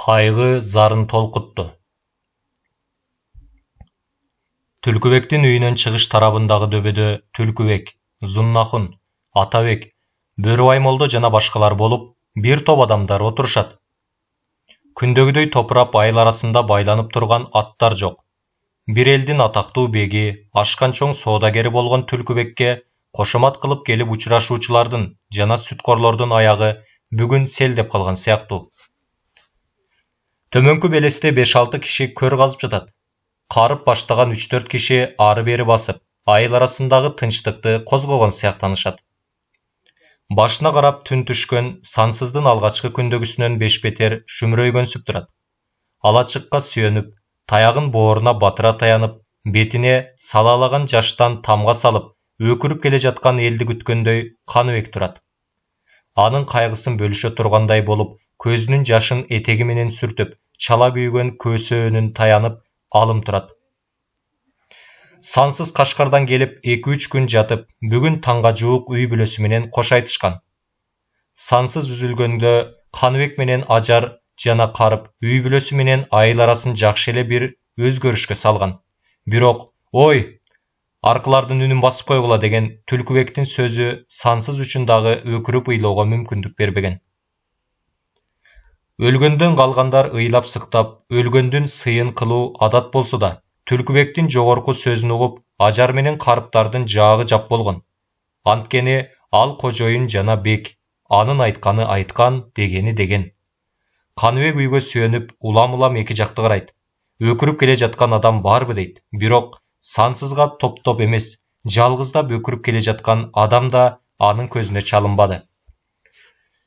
Кайгы зарын толкутtu. Түлкүбектин үйүнөн чыгыш тарабындагы дөбөдө Түлкүбек, Зуннахун, Атабек, Бөрүбай молдо жана башкалар болуп, бир топ адамдар отурушат. Күндөгүдөй топурап айыл арасында байланып турган аттар жок. Бир элдин атактуу беги, ашкан чоң соодагери болгон Түлкүбекке кошомат кылып келип учурашуучулардын жана сүткорлордун аягы бүгүн селдеп калган сыяктуу. Төмөнкү белесте 5-6 киши көр казып жатат. Карып баштаган 3-4 киши ары-бери басып, айыл арасындагы тынчтыкты козгогон сыяктанышат. Башына карап түн түшкөн сансыздын алгачкы күндөгүсүнөн бешбетер шүмүрөйгөнсүп турат. Алачыкка сүйөнүп, таягын бооруна батыра таянып, бетине салалаган жаштан тамга салып, өкүрүп келе жаткан элди күткөндөй Каныбек турат. Анын кайгысын бөлүшө тургандай болуп, көзүнүн жашын этеги менен сүртүп, чала күйгөн көсөөнүн таянып, алым турат. Сансыз Кашкардан келип 2-3 күн жатып, бүгүн таңга жуук үй бүлөсү менен кош айтышкан. Сансыз үзүлгөндө Каныбек менен Ажар жана Карып үй бүлөсү менен айыл арасын жакшы эле бир өзгөрүшкө салган. Бирок, ой, аркылардын үнүн басып койгула деген Түлкүбектин сөзү Сансыз үчүн дагы өкүрүп ыйлоого мүмкүндүк бербеген. Өлгөндөн калгандар ыйлап сыктап, өлгөндүн сыйын кылуу адат болсо да, Түлкүбектин жогорку сөзүн угуп, Ажар менен Карыптардын жаагы жап болгон. Анткени ал кожоюн жана бек, анын айтканы айткан, дегени деген. Каныбек үйгө сүйөнүп, улам-улам эки жакты карайт. Өкүрүп келе жаткан адам барбы дейт. Бирок Сансызга топ-топ эмес, жалгыздап өкүрүп келе жаткан адам да анын көзүнө чалынбады.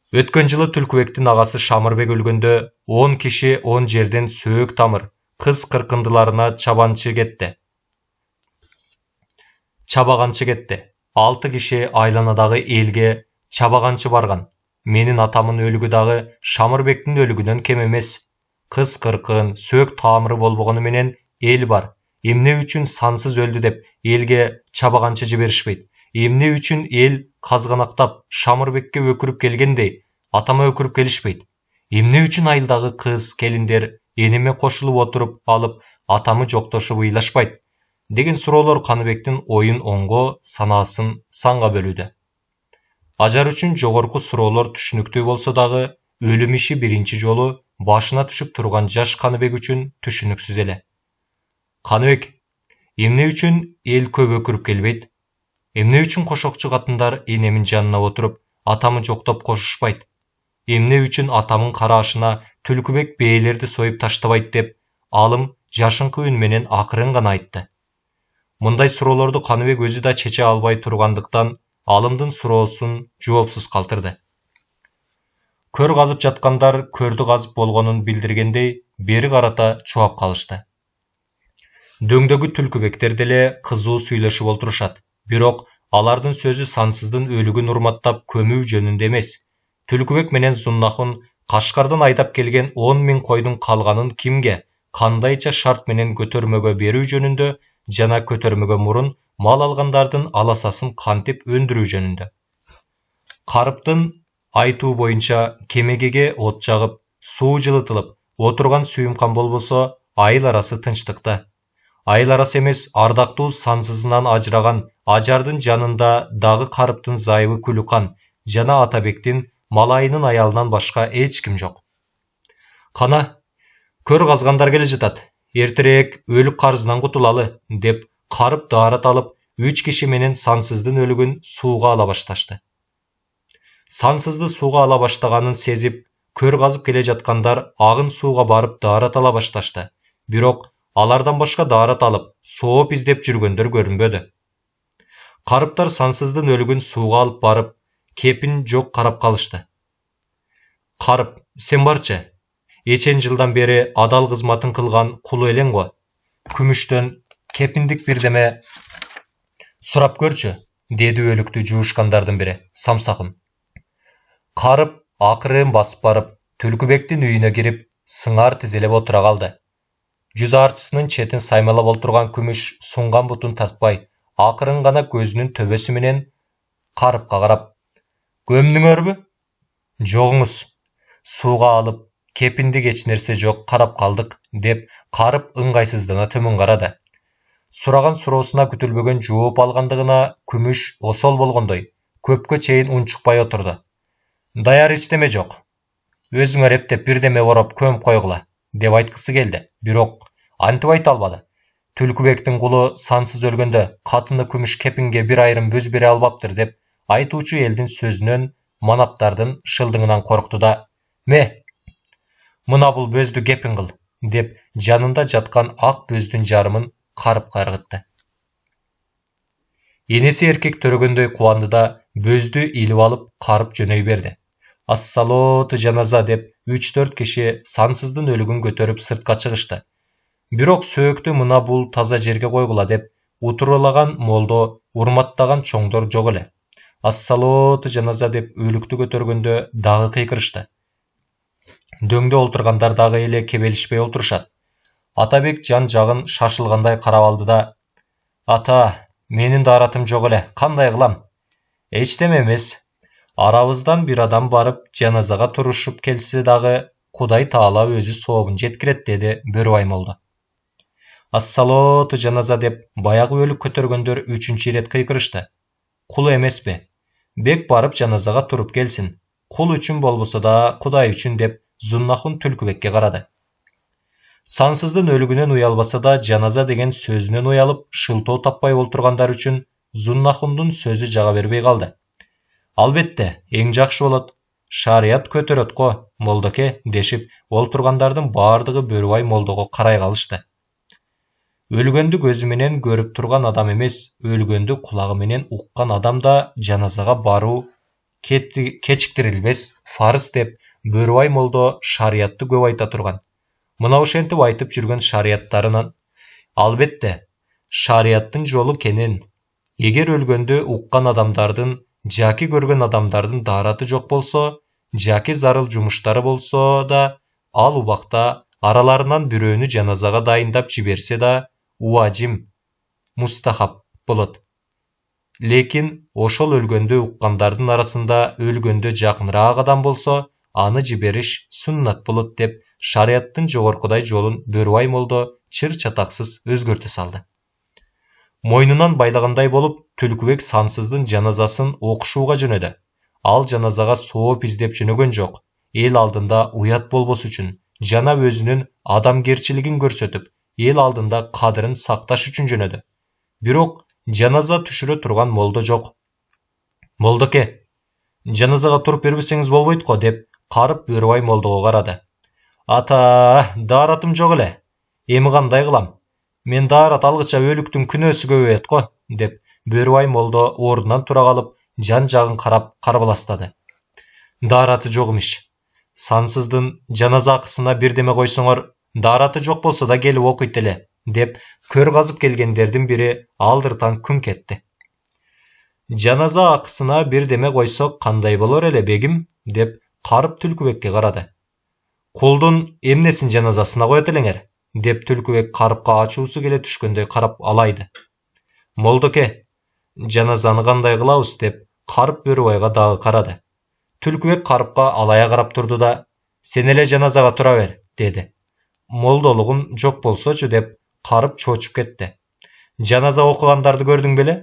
Өткөн жылы Түлкүбектин агасы Шамырбек өлгөндө 10 киши 10 жерден сөөк тамыр, кыз кыркындыларына чабаганчы кетти. 6 киши айланадагы элге чабаганчы барган. Менин атамын өлүгү дагы Шамырбектин өлүгүнөн кем эмес. Кыз кыркын, сөөк тамыры болбогону менен эл бар. Эмне үчүн Сансыз өлдү деп элге чабаганчы жиберишпейт? Эмне үчүн эл казганактап Шамырбекке өкүрүп келгендей, атама өкүрүп келишпейт? Эмне үчүн айылдагы кыз, келиндер энеме кошулуп отуруп алып, атамы жоктошуп ыйлашпайт? Деген суроолор Каныбектин оюн оңго, санаасын санга бөлүүдө. Ажар үчүн жогорку суроолор түшүнүктүү болсо дагы, өлүм иши биринчи жолу башына түшүп турган жаш Каныбек үчүн түшүнүксүз эле. Каныбек, эмне үчүн эл көп өкүрүп келбейт? Эмне үчүн кошокчу катындар энемин жанына отуруп, атамы жоктоп кошушпайт? Эмне үчүн атамын карашына Түлкүбек бээлерди союп таштабайт деп, алым жашыңкы үн менен акырын гана айтты. Мындай суроолорду Каныбек өзү да чече албай тургандыктан, алымдын суроосун жоопсуз калтырды. Көр казып жаткандар көрдү казып болгонун билдиргендей, бери карата чубап калышты. Дөңдөгү Түлкүбектер деле кызуу сүйлөшүп олтурушат. Бирок алардын сөзү Сансыздын өлүгүн урматтап көмүү жөнүндө эмес. Түлкүбек менен Зуннахун Кашкардан айдап келген 10 000 койдун калганын кимге, кандайча шарт менен көтөрмөгө берүү жөнүндө жана көтөрмөгө мурун мал алгандардын аласасын кантип өндүрүү жөнүндө. Карыптын айтуу боюнча кемегеге от жагып, суу жылытылып, отурган сүйүмкан болбосо айыл арасы тынчтыкта. Айыл арасы эмес, ардактуу Сансызынан ажыраган Ажардын жанында дагы Карыптын зайыбы Күлүкан жана Атабектин малайынын аялынан башка эч ким жок. Кана, көр казгандар келе жатат. Эртерээк өлүк карызынан кутулалы, деп Карып даарат алып, 3 киши менен Сансыздын өлүгүн сууга ала башташты. Сансызды сууга ала баштаганын сезип, көр казып келе жаткандар агын сууга барып даарат ала башташты. Бирок алардан башка даарат алып, сооп издеп жүргөндөр көрүнбөдү. Карыптар Сансыздын өлүгүн сууга алып барып, кепин жок карап калышты. Карып, сен барчы. Эчен жылдан бери адал кызматын кылган кулу элең го. Күмүштөн кепиндик бирдеме сурап көрчү, деди өлүктү жуушкандардын бири, Самсахун. Карып акырын басып барып, Түлкүбектин үйүнө кирип, сыңар тизелеп отура калды. Жүз артысынын четин саймалап олтурган күмүш сунган бутун тартпай, акырын гана көзүнүн төбөсү менен Карыпка карап, көмдүңөрбү? Жогуңуз. Сууга алып, kepindi geç nerse жоқ, қарап қалдық, деп қарып ыңғайсыздана төмен қарады. Сұраған сұраусына күтілбеген жауап алғандығына күміш осал болғандай, көпке чейін унчықпай отырды. Даяр ештеме жоқ. Өзіңер ептеп бірдеме орап көміп қойғыла, деп айтқысы келді. Бирок антып айта албады. Түлкібектің құлы сансыз өлгенде қатыны күміш кепінге бір айрым бөз бере албаптыр деп айтуучу елдің сөзінен манаптардың шылдыңынан қорықты да, «Ме, мына бұл бөзді кепін қыл», деп жанында жатқан ақ бөздің жарымын қарып қарғытты. Енесі еркек төрөгөндөй қуанды да бөзді иліп алып қарып жөнөй берді. Ассалоту жаназа деп 3-4 киши сансыздың өлігін көтөрүп сыртқа чыгышты. Бирок сөөктү мына бул таза жерге койгула деп утурулаган молдо, урматтаган чоңдор жок эле. Ассалоту жаназа деп өлүктү көтөргөндө дагы кыйкырышты. Дөңдө олтургандар дагы эле кебелишпей олтурушат. Атабек жан жагын шашылгандай карап алды да, «Ата, менин даратым жок эле, кандай кылам?» «Эчтеме эмес. Арабыздан бир адам барып жаназага турушуп келсе дагы Кудай Таала өзү сообун жеткирет», деди Бөрүбай молдо. Ассалоту жаназа деп баягы өлүк көтөргөндөр 3-чү ирет кыйкырышты. Кул эмеспи? Бек барып жаназага туруп келсин. Кул үчүн болбосо да Кудай үчүн деп Зуннахун Түлкүбекке карады. Сансыздын өлүгүнөн уялбаса да жаназа деген сөзүнөн уялып шылтоо таппай олтургандар үчүн Зуннахундун сөзү жага бербей калды. Албетте, эң жакшы болот. Шарият көтөрөт го, молдоке, дешип олтургандардын баардыгы Бөрүбай молдого карай калышты. Өлгөндү көзү менен көрүп турган адам эмес, өлгөндү кулагы менен уккан адам да жаназага баруу кечиктирилбес фарыз деп Бөрүбай молдо шариятты көп айта турган. Мына ошентип айтып жүргөн шарияттарынан албетте шарияттын жолу кенен. Эгер өлгөндө уккан адамдардын, жаки көргөн адамдардын дараты жок болсо, жаки зарыл жумуштары болсо да, ал убакта араларынан бирөөнү жаназага дайындап жиберсе да, уажим, мустахаб болот. Лекин ошол өлгөндө уккандардын арасында өлгөндө жакыныраак адам болсо, аны жибериш суннат болот деп шарияттын жогоркудай жолун Бөрүбай молдо чыр чатаксыз өзгөртө салды. Мойнунан байлагандай болуп, Түлкүбек сансыздын жаназасын окушууга жөнөдү. Ал жаназага сооп издеп жөнөгөн жок. Эл алдында уят болбос үчүн, жана өзүнүн адамгерчилигин көрсөтүп, эл алдында кадырын сакташ үчүн жөнөдү. Бирок жаназа түшүрө турган молдо жок. «Молдоке, жаназага туруп бербесеңиз болбойт го», деп карып Бөрүбай молдого карады. «Ата, даратым жок эле. Эми кандай кылам? Мен дарат алгыча өлүктүн күнөөсү көбөйөт го», деп Бөрүбай молдо ордунан тура калып, жан жагын карап карбаластады. «Дараты жок имиш. Сансыздын жаназа акысына бирдеме койсоңор, дараты жок болсо да келип окуйт эле», деп көр казып келгендердин бири алдыртан күңк этти. «Жаназа акысына бирдеме койсок кандай болор эле, бегим?» деп карып Түлкүбекке карады. «Кулдун эмнесин жаназасына коет элеңер?» деп Түлкүбек карыпка ачуусу келе түшкөндөй карап алайды. «Молдоке, жаназаны кандай кылабыз?» деп карып Бөрүбайга дагы карады. Түлкүбек карыпка алая карап турду да, «Сен эле жаназага тура бер», деди. «Молдолугум жок болсочу», деп карып чоочуп кетти. «Жаназа окугандарды көрдүң беле?»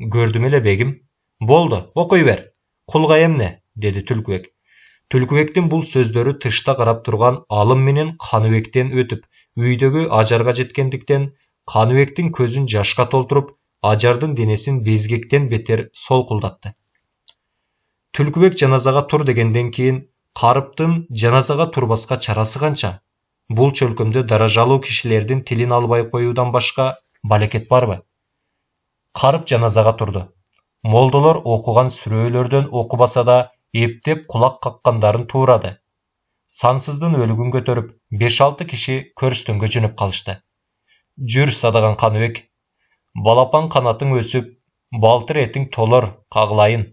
«Көрдүм эле, бегим». «Болду, окуй бер. Кулга эмне?» деди Түлкүбек. Түлкүбектин бул сөздөрү тышта карап турган Алым менен Каныбектен өтүп, үйдөгү Ажарга жеткендиктен, Каныбектин көзүн жашка толтуруп, Ажардын денесин безгектен бетер солкулдатты. Түлкүбек жаназага тур дегенден кийин Карыптын жаназага турбаска чарасы канча? Бул чөлкөмдө даражалуу кишилердин тилин албай коюудан башка балекет барбы? Карып жаназага турду. Молдолор окуган сүрөөлөрдөн окубаса да, эптеп кулак каккандарын туурады. Сансыздын өлүгүн көтөрүп, 5-6 киши көрстөнгө жөнөп калышты. «Жүр Садаган Каныбек. Балапан канатың өсүп, балтыр этиң толор, кагылайын.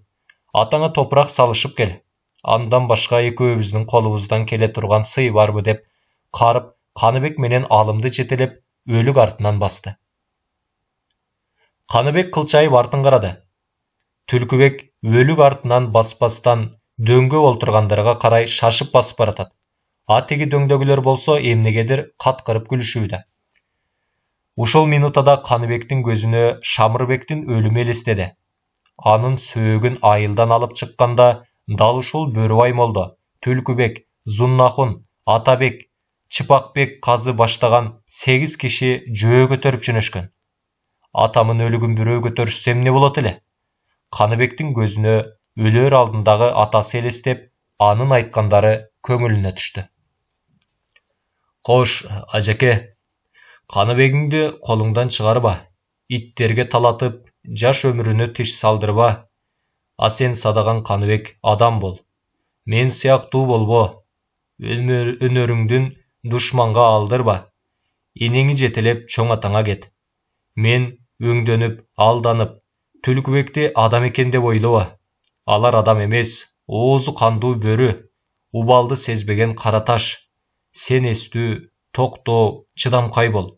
Атаңа топурак салышып кел. Андан башка экөөбүздүн колубуздан келе турган сый барбы?» деп карып Каныбек менен Алымды жетелеп, өлүк артынан басты. Каныбек кылчайып артын карады. Түлкүбек өлүк артынан баспастан дөңгө олтургандарга карай шашып басып баратат. Атеги дөңдөгүлөр болсо эмнегедир каткырып күлүшүүдө. Ушул минутада Каныбектин көзүнө Шамырбектин өлүмү элестеди. Анын сөөгүн айылдан алып чыкканда дал ушул Бөрүбай молдо, Түлкүбек, Зуннахун, Атабек, Чыпакбек казы баштаган 8 киши жөө көтөрүп жөнөшкөн. Атамын өлүгүн бирөө көтөрүшсө эмне болот эле? Каныбектин көзүнө өлөр алдындагы атасы элестеп, анын айткандары көңүлүнө түштү. Кош, ажеке, Каныбегиңди колуңдан чыгарба, иттерге талатып, жаш өмүрүнө тиш салдырба. А сен садаган Каныбек адам бол. Мен сыяктуу болбо. Өнөрүңдүн душманга алдырба. Энеңи жетелеп чоң атаңа кет. Мен өңдөнүп, алданып, Түлкүбекти адам экен деп ойлоба. Алар адам эмес, оозу кандуу бөрү, убалды сезбеген кара таш. Сен эстүү, токтоо, чыдамкай бол.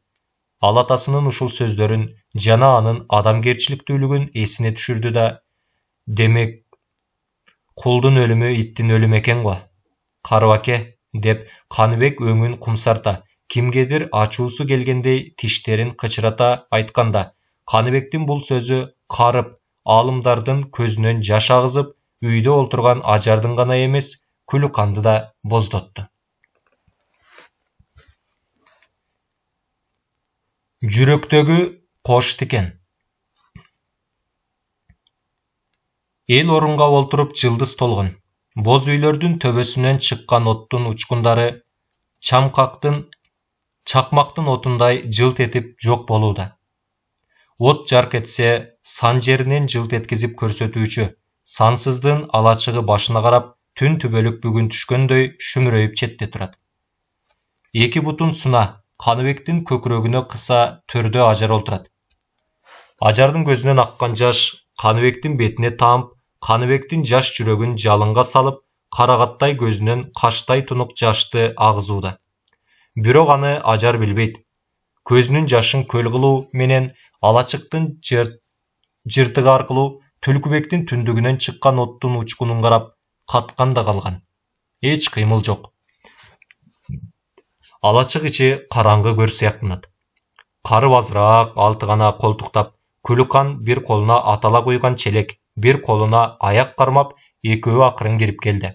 Ал атасынын ушул сөздөрүн жана анын адамгерчиликтүүлүгүн эсине түшүрдү да, демек, кулдун өлүмү иттин өлүмү экен го. Карыбаке, деп Каныбек өңүн кумсарта, кимгедир ачуусу келгендей тиштерин кычырата айтканда, Каныбектин бул сөзү карып, алымдардын көзүнөн жаш агызып, үйдө олтурган Ажардын гана эмес, Күлүканды да боздотту. Жүрөктөгү кош тикен. Эл орунга олтуруп жылдыз толгон. Боз үйлөрдүн төбөсүнөн чыккан оттун учкундары чакмактын отундай жылт этип жок болууда. От жарк этсе, сан жеринен жылт эткизип көрсөтүүчү, сансыздын алачыгы башына карап, түн түбөлүк бүгүн түшкөндөй шүмүрөйүп четте турат. Эки бутун суна, Каныбектин көкүрөгүнө кыса төрдө Ажар олтурат. Ажардын көзүнөн аккан жаш Каныбектин бетине таамып, Каныбектин жаш жүрөгүн жалынга салып, карагаттай көзүнөн каштай тунук жашты агызууда. Бирок аны Ажар билбейт. Көзүнүн жашын көл кылуу менен алачыктын жыртыгы аркылуу Түлкүбектин түндүгүнөн чыккан оттун учкунун карап, каткан да калган. Эч кыймыл жок. Алачык ичи караңгы көр сыяктанат. Карып азыраак алтыгана колтуктап, Күлүкан бир колуна атала койгон челек, бир колуна аяк кармап, экөө акырын кирип келди.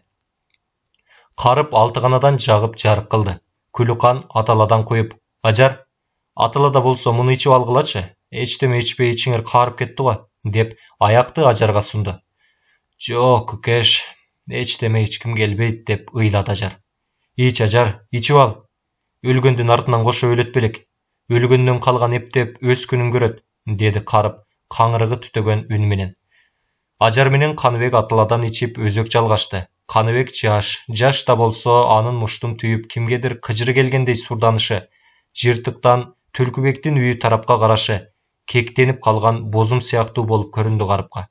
Карып алтыганадан жагып жарык кылды. Күлүкан аталадан коюп, Ажар, аталада болсо муну ичип алгылачы, эчтеме ичпей ичиңер каарып кетти го, деп аякты Ажарга сунду. Жок, күкеш, эчтеме ичким келбейт, деп ыйлады Ажар. Ич, Ажар, ичип ал. Өлгөндүн артынан кошо өлөт белек. Өлгөндөн калган эптеп өз күнүн көрөт, деди карып, каңырыгы түтөгөн үн менен. Ажар менен Каныбек аталадан ичип өзөк жалгашты. Каныбек жаш да болсо анын муштун түйүп кимгедир кыжыры келгендей сурданышы, жыртыктан Түлкүбектин үйү тарапка карашы, кектенип калган бозум сыяктуу болуп көрүндү карыпка.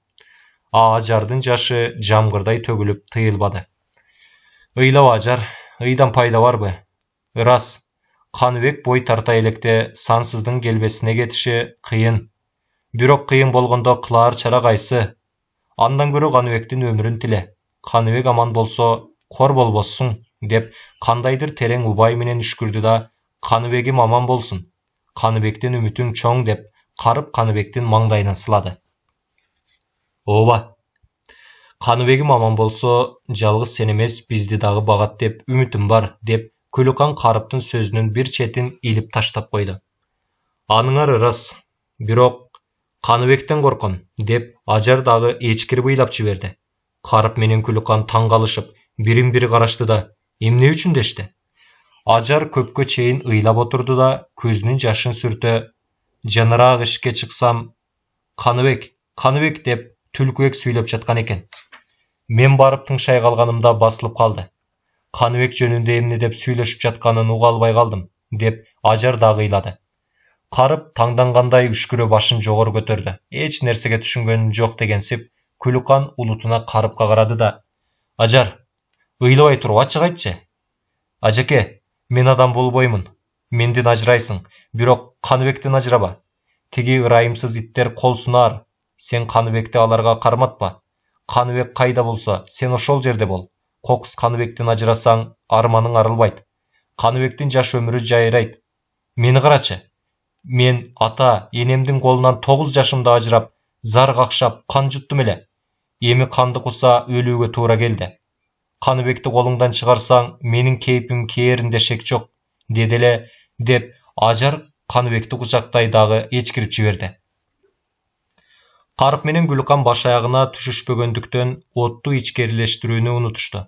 Ажардын жашы жамгырдай төгүлүп тыйылбады. Ыйлаба, Ажар, ыйдан пайда барбы? Ырас, Каныбек бой тарта электе сансыздын келбесине кетиши кыйын. Бирок кыйын болгондо кылаар чара кайсы? Андан көрө Каныбектин өмүрүн тиле. Каныбек аман болсо, кор болбоссуң, деп кандайдыр терең убай менен үшкүрдү да, Каныбегим аман болсун. Каныбектин үмүтүң чоң, деп карып Каныбектин маңдайынан сылады. Ооба. Каныбегим аман болсо, жалгыз сен эмес, бизди дагы багат деп үмүтүм бар, деп Күлүкан карыптын сөзүнүн бир четин илип таштап койду. Аныңар ырас, бирок Каныбектен коркон, деп Ажар дагы эчкир быйлап жиберди. Карып менен Күлүкан таң калышып, бирин-бири карашты да, эмне үчүн дешти. Ажар көпкө чейин ыйлап отурду да, көзүнүн жашын сүртө, жаныраак ишке чыксам, Каныбек деп Түлкүбек сүйлөп жаткан экен. Мен барып тыңшай калганымда басылып калды. Каныбек жөнүндө эмне деп сүйлөшүп жатканын уга албай калдым, деп Ажар дагы ыйлады. Карып таңдангандай үшкүрө башын жогору көтөрдү. Эч нерсеге түшүнгөнүм жок дегенсип, Күлүкан улутуна Карыпка карады да, Ажар, ыйлабай туруп ачык айтчы. Ажеке, мен адам болбоймун. Менден ажырайсың, бирок Каныбектен ажыраба. Тиги ырайымсыз иттер кол сунаар. Сен Каныбекти аларга карматпа. Каныбек кайда болсо, сен ошол жерде бол. Kokус Kanыбектен ажырасаң, арманың арылбайт. Каныбектин жаш өмүрү жайрайт. Мени карачы. Мен ата, энемдин колунан 9 жашымда ажырап, зар какшап, кан жуттум эле. Эми канды куса өлүүгө туура келди. Каныбекти колуңдан чыгарсаң, менин кейпим кээринде шек жок, деди эле, деп Ажар Каныбекти кучактай дагы эчкирип жиберди. Карып менен Гүлкан баш аягына түшүшпөгөндүктөн отту ичкерилештирүүнү унутушту.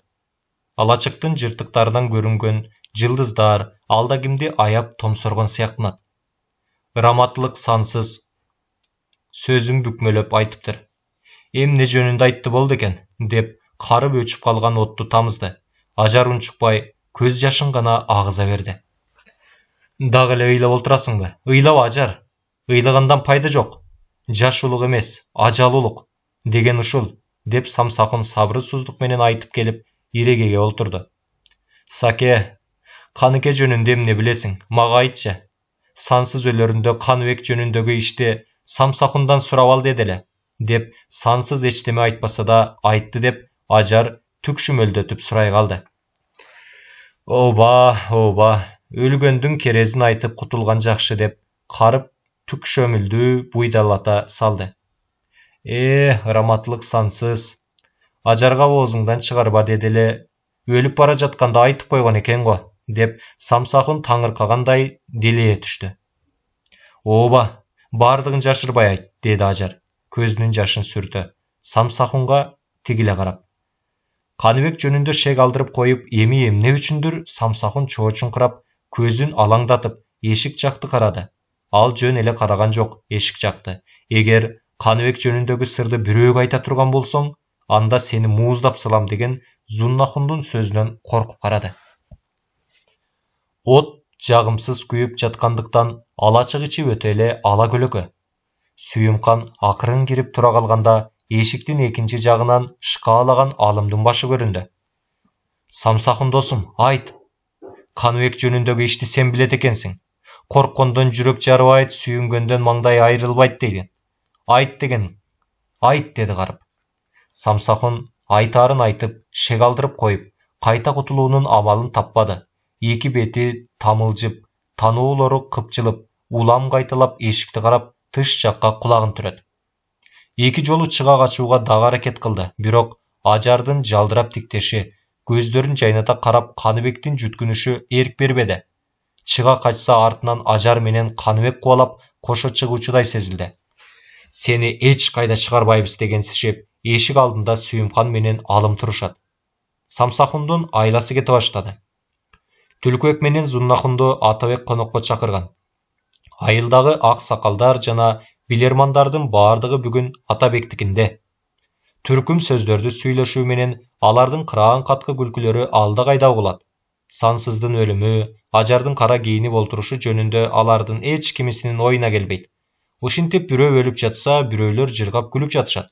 Алачыктын жыртыктарынан көрүнгөн жылдыздар алда кимди аяп томсоргон сыяктанат. Раматтылык сансыз сөзүн бүкмөлөп айтыптыр. Эмне жөнүндө айтты болду экен, деп карып өчүп калган отту тамызды. Ажар унчукпай көз жашын гана агыза берди. Дагы эле ыйлап отурасыңбы? Ыйлаба, Ажар. Ыйлагандан пайда жок. Жаш улук эмес, ажал улук, деген ушул, деп Самсакун сабырсыздык менен айтып келип, ирегеге олтурду. Саке, Каныке жөнүндө эмне билесиң? Мага айтчы. Сансыз өлөрүндө Каныбек жөнүндөгү ишти Самсакундан сурап ал деди эле, деп сансыз эчтеме айтпаса да айтты деп Ажар түкшүмөлдөтүп сурай калды. Оба, өлгөндүн керезин айтып кутулган жакшы, деп карып түкшөмүлдү буйдалата салды. Раматтылык сансыз. Ажарга оозуңдан чыгарба, деди эле, өлүп бара жатканда айтып койгон экен го, деп Самсакун таңыркагандай делее түштү. Оба, бардыгын жашырбай айт, деди Ажар, көзүнүн жашын сүртө, Самсакунга тигиле карап. Каныбек жөнүндө шек алдырып коюп, эми эмне үчүндүр Самсакун чоочуңкурап, көзүн алаңдатып, эшик жакты карады. Ал жөн эле караган жок, эшик жакты. Эгер Каныбек жөнүндөгү сырды бирөөгө айта турган болсоң, анда сени мууздап салам, деген Зуннахундун сөзүнөн коркуп карады. От жагымсыз күйүп жаткандыктан алачык ичи өтө эле ала көлөкө. Сүйүмкан акырын кирип тура калганда, эшиктин экинчи жагынан шкаалаган алымдын башы көрүндү. Самсакун досум, айт. Каныбек жөнүндөгү ишти сен билет экенсиң. Корккондон жүрөк жарыбайт, сүйүнгөндөн маңдай айрылбайт деген. Айт деген. Айт, деди карып. Самсакун айтаарын айтып, шек алдырып коюп, кайта кутулуунун амалын таппады. Эки бети тамылжып, тануулору кыпчылып, улам кайталап эшикти карап, тыш жакка кулагын түрөт. Эки жолу чыга качууга дагы аракет кылды, бирок Ажардын жалдырап тиктеши, көздөрүн жайната карап Каныбектин жүткүнүшү эрк бербеди. Чыга качса артынан Ажар менен Каныбек кубалап кошо чыгуучудай сезилди. Сени эч кайда чыгарбайбыз дегенсишип, эшик алдында Сүйүмкан менен алым турушат. Самсакундун айласы кете баштады. Түлкүбек менен Зуннахунду Атабек конокко чакырган. Айылдагы ак сакалдар жана билермандардын баардыгы бүгүн Атабектикинде. Түркүм сөздөрдү сүйлөшүү менен алардын кыраан каткы күлкүлөрү алда кайда угулат. Сансыздын өлүмү, Ажардын кара кийинип олтурушу жөнүндө алардын эч кимисинин оюна келбейт. Ушинтип бирөө өлүп жатса, бирөөлөр жыргап күлүп жатышат.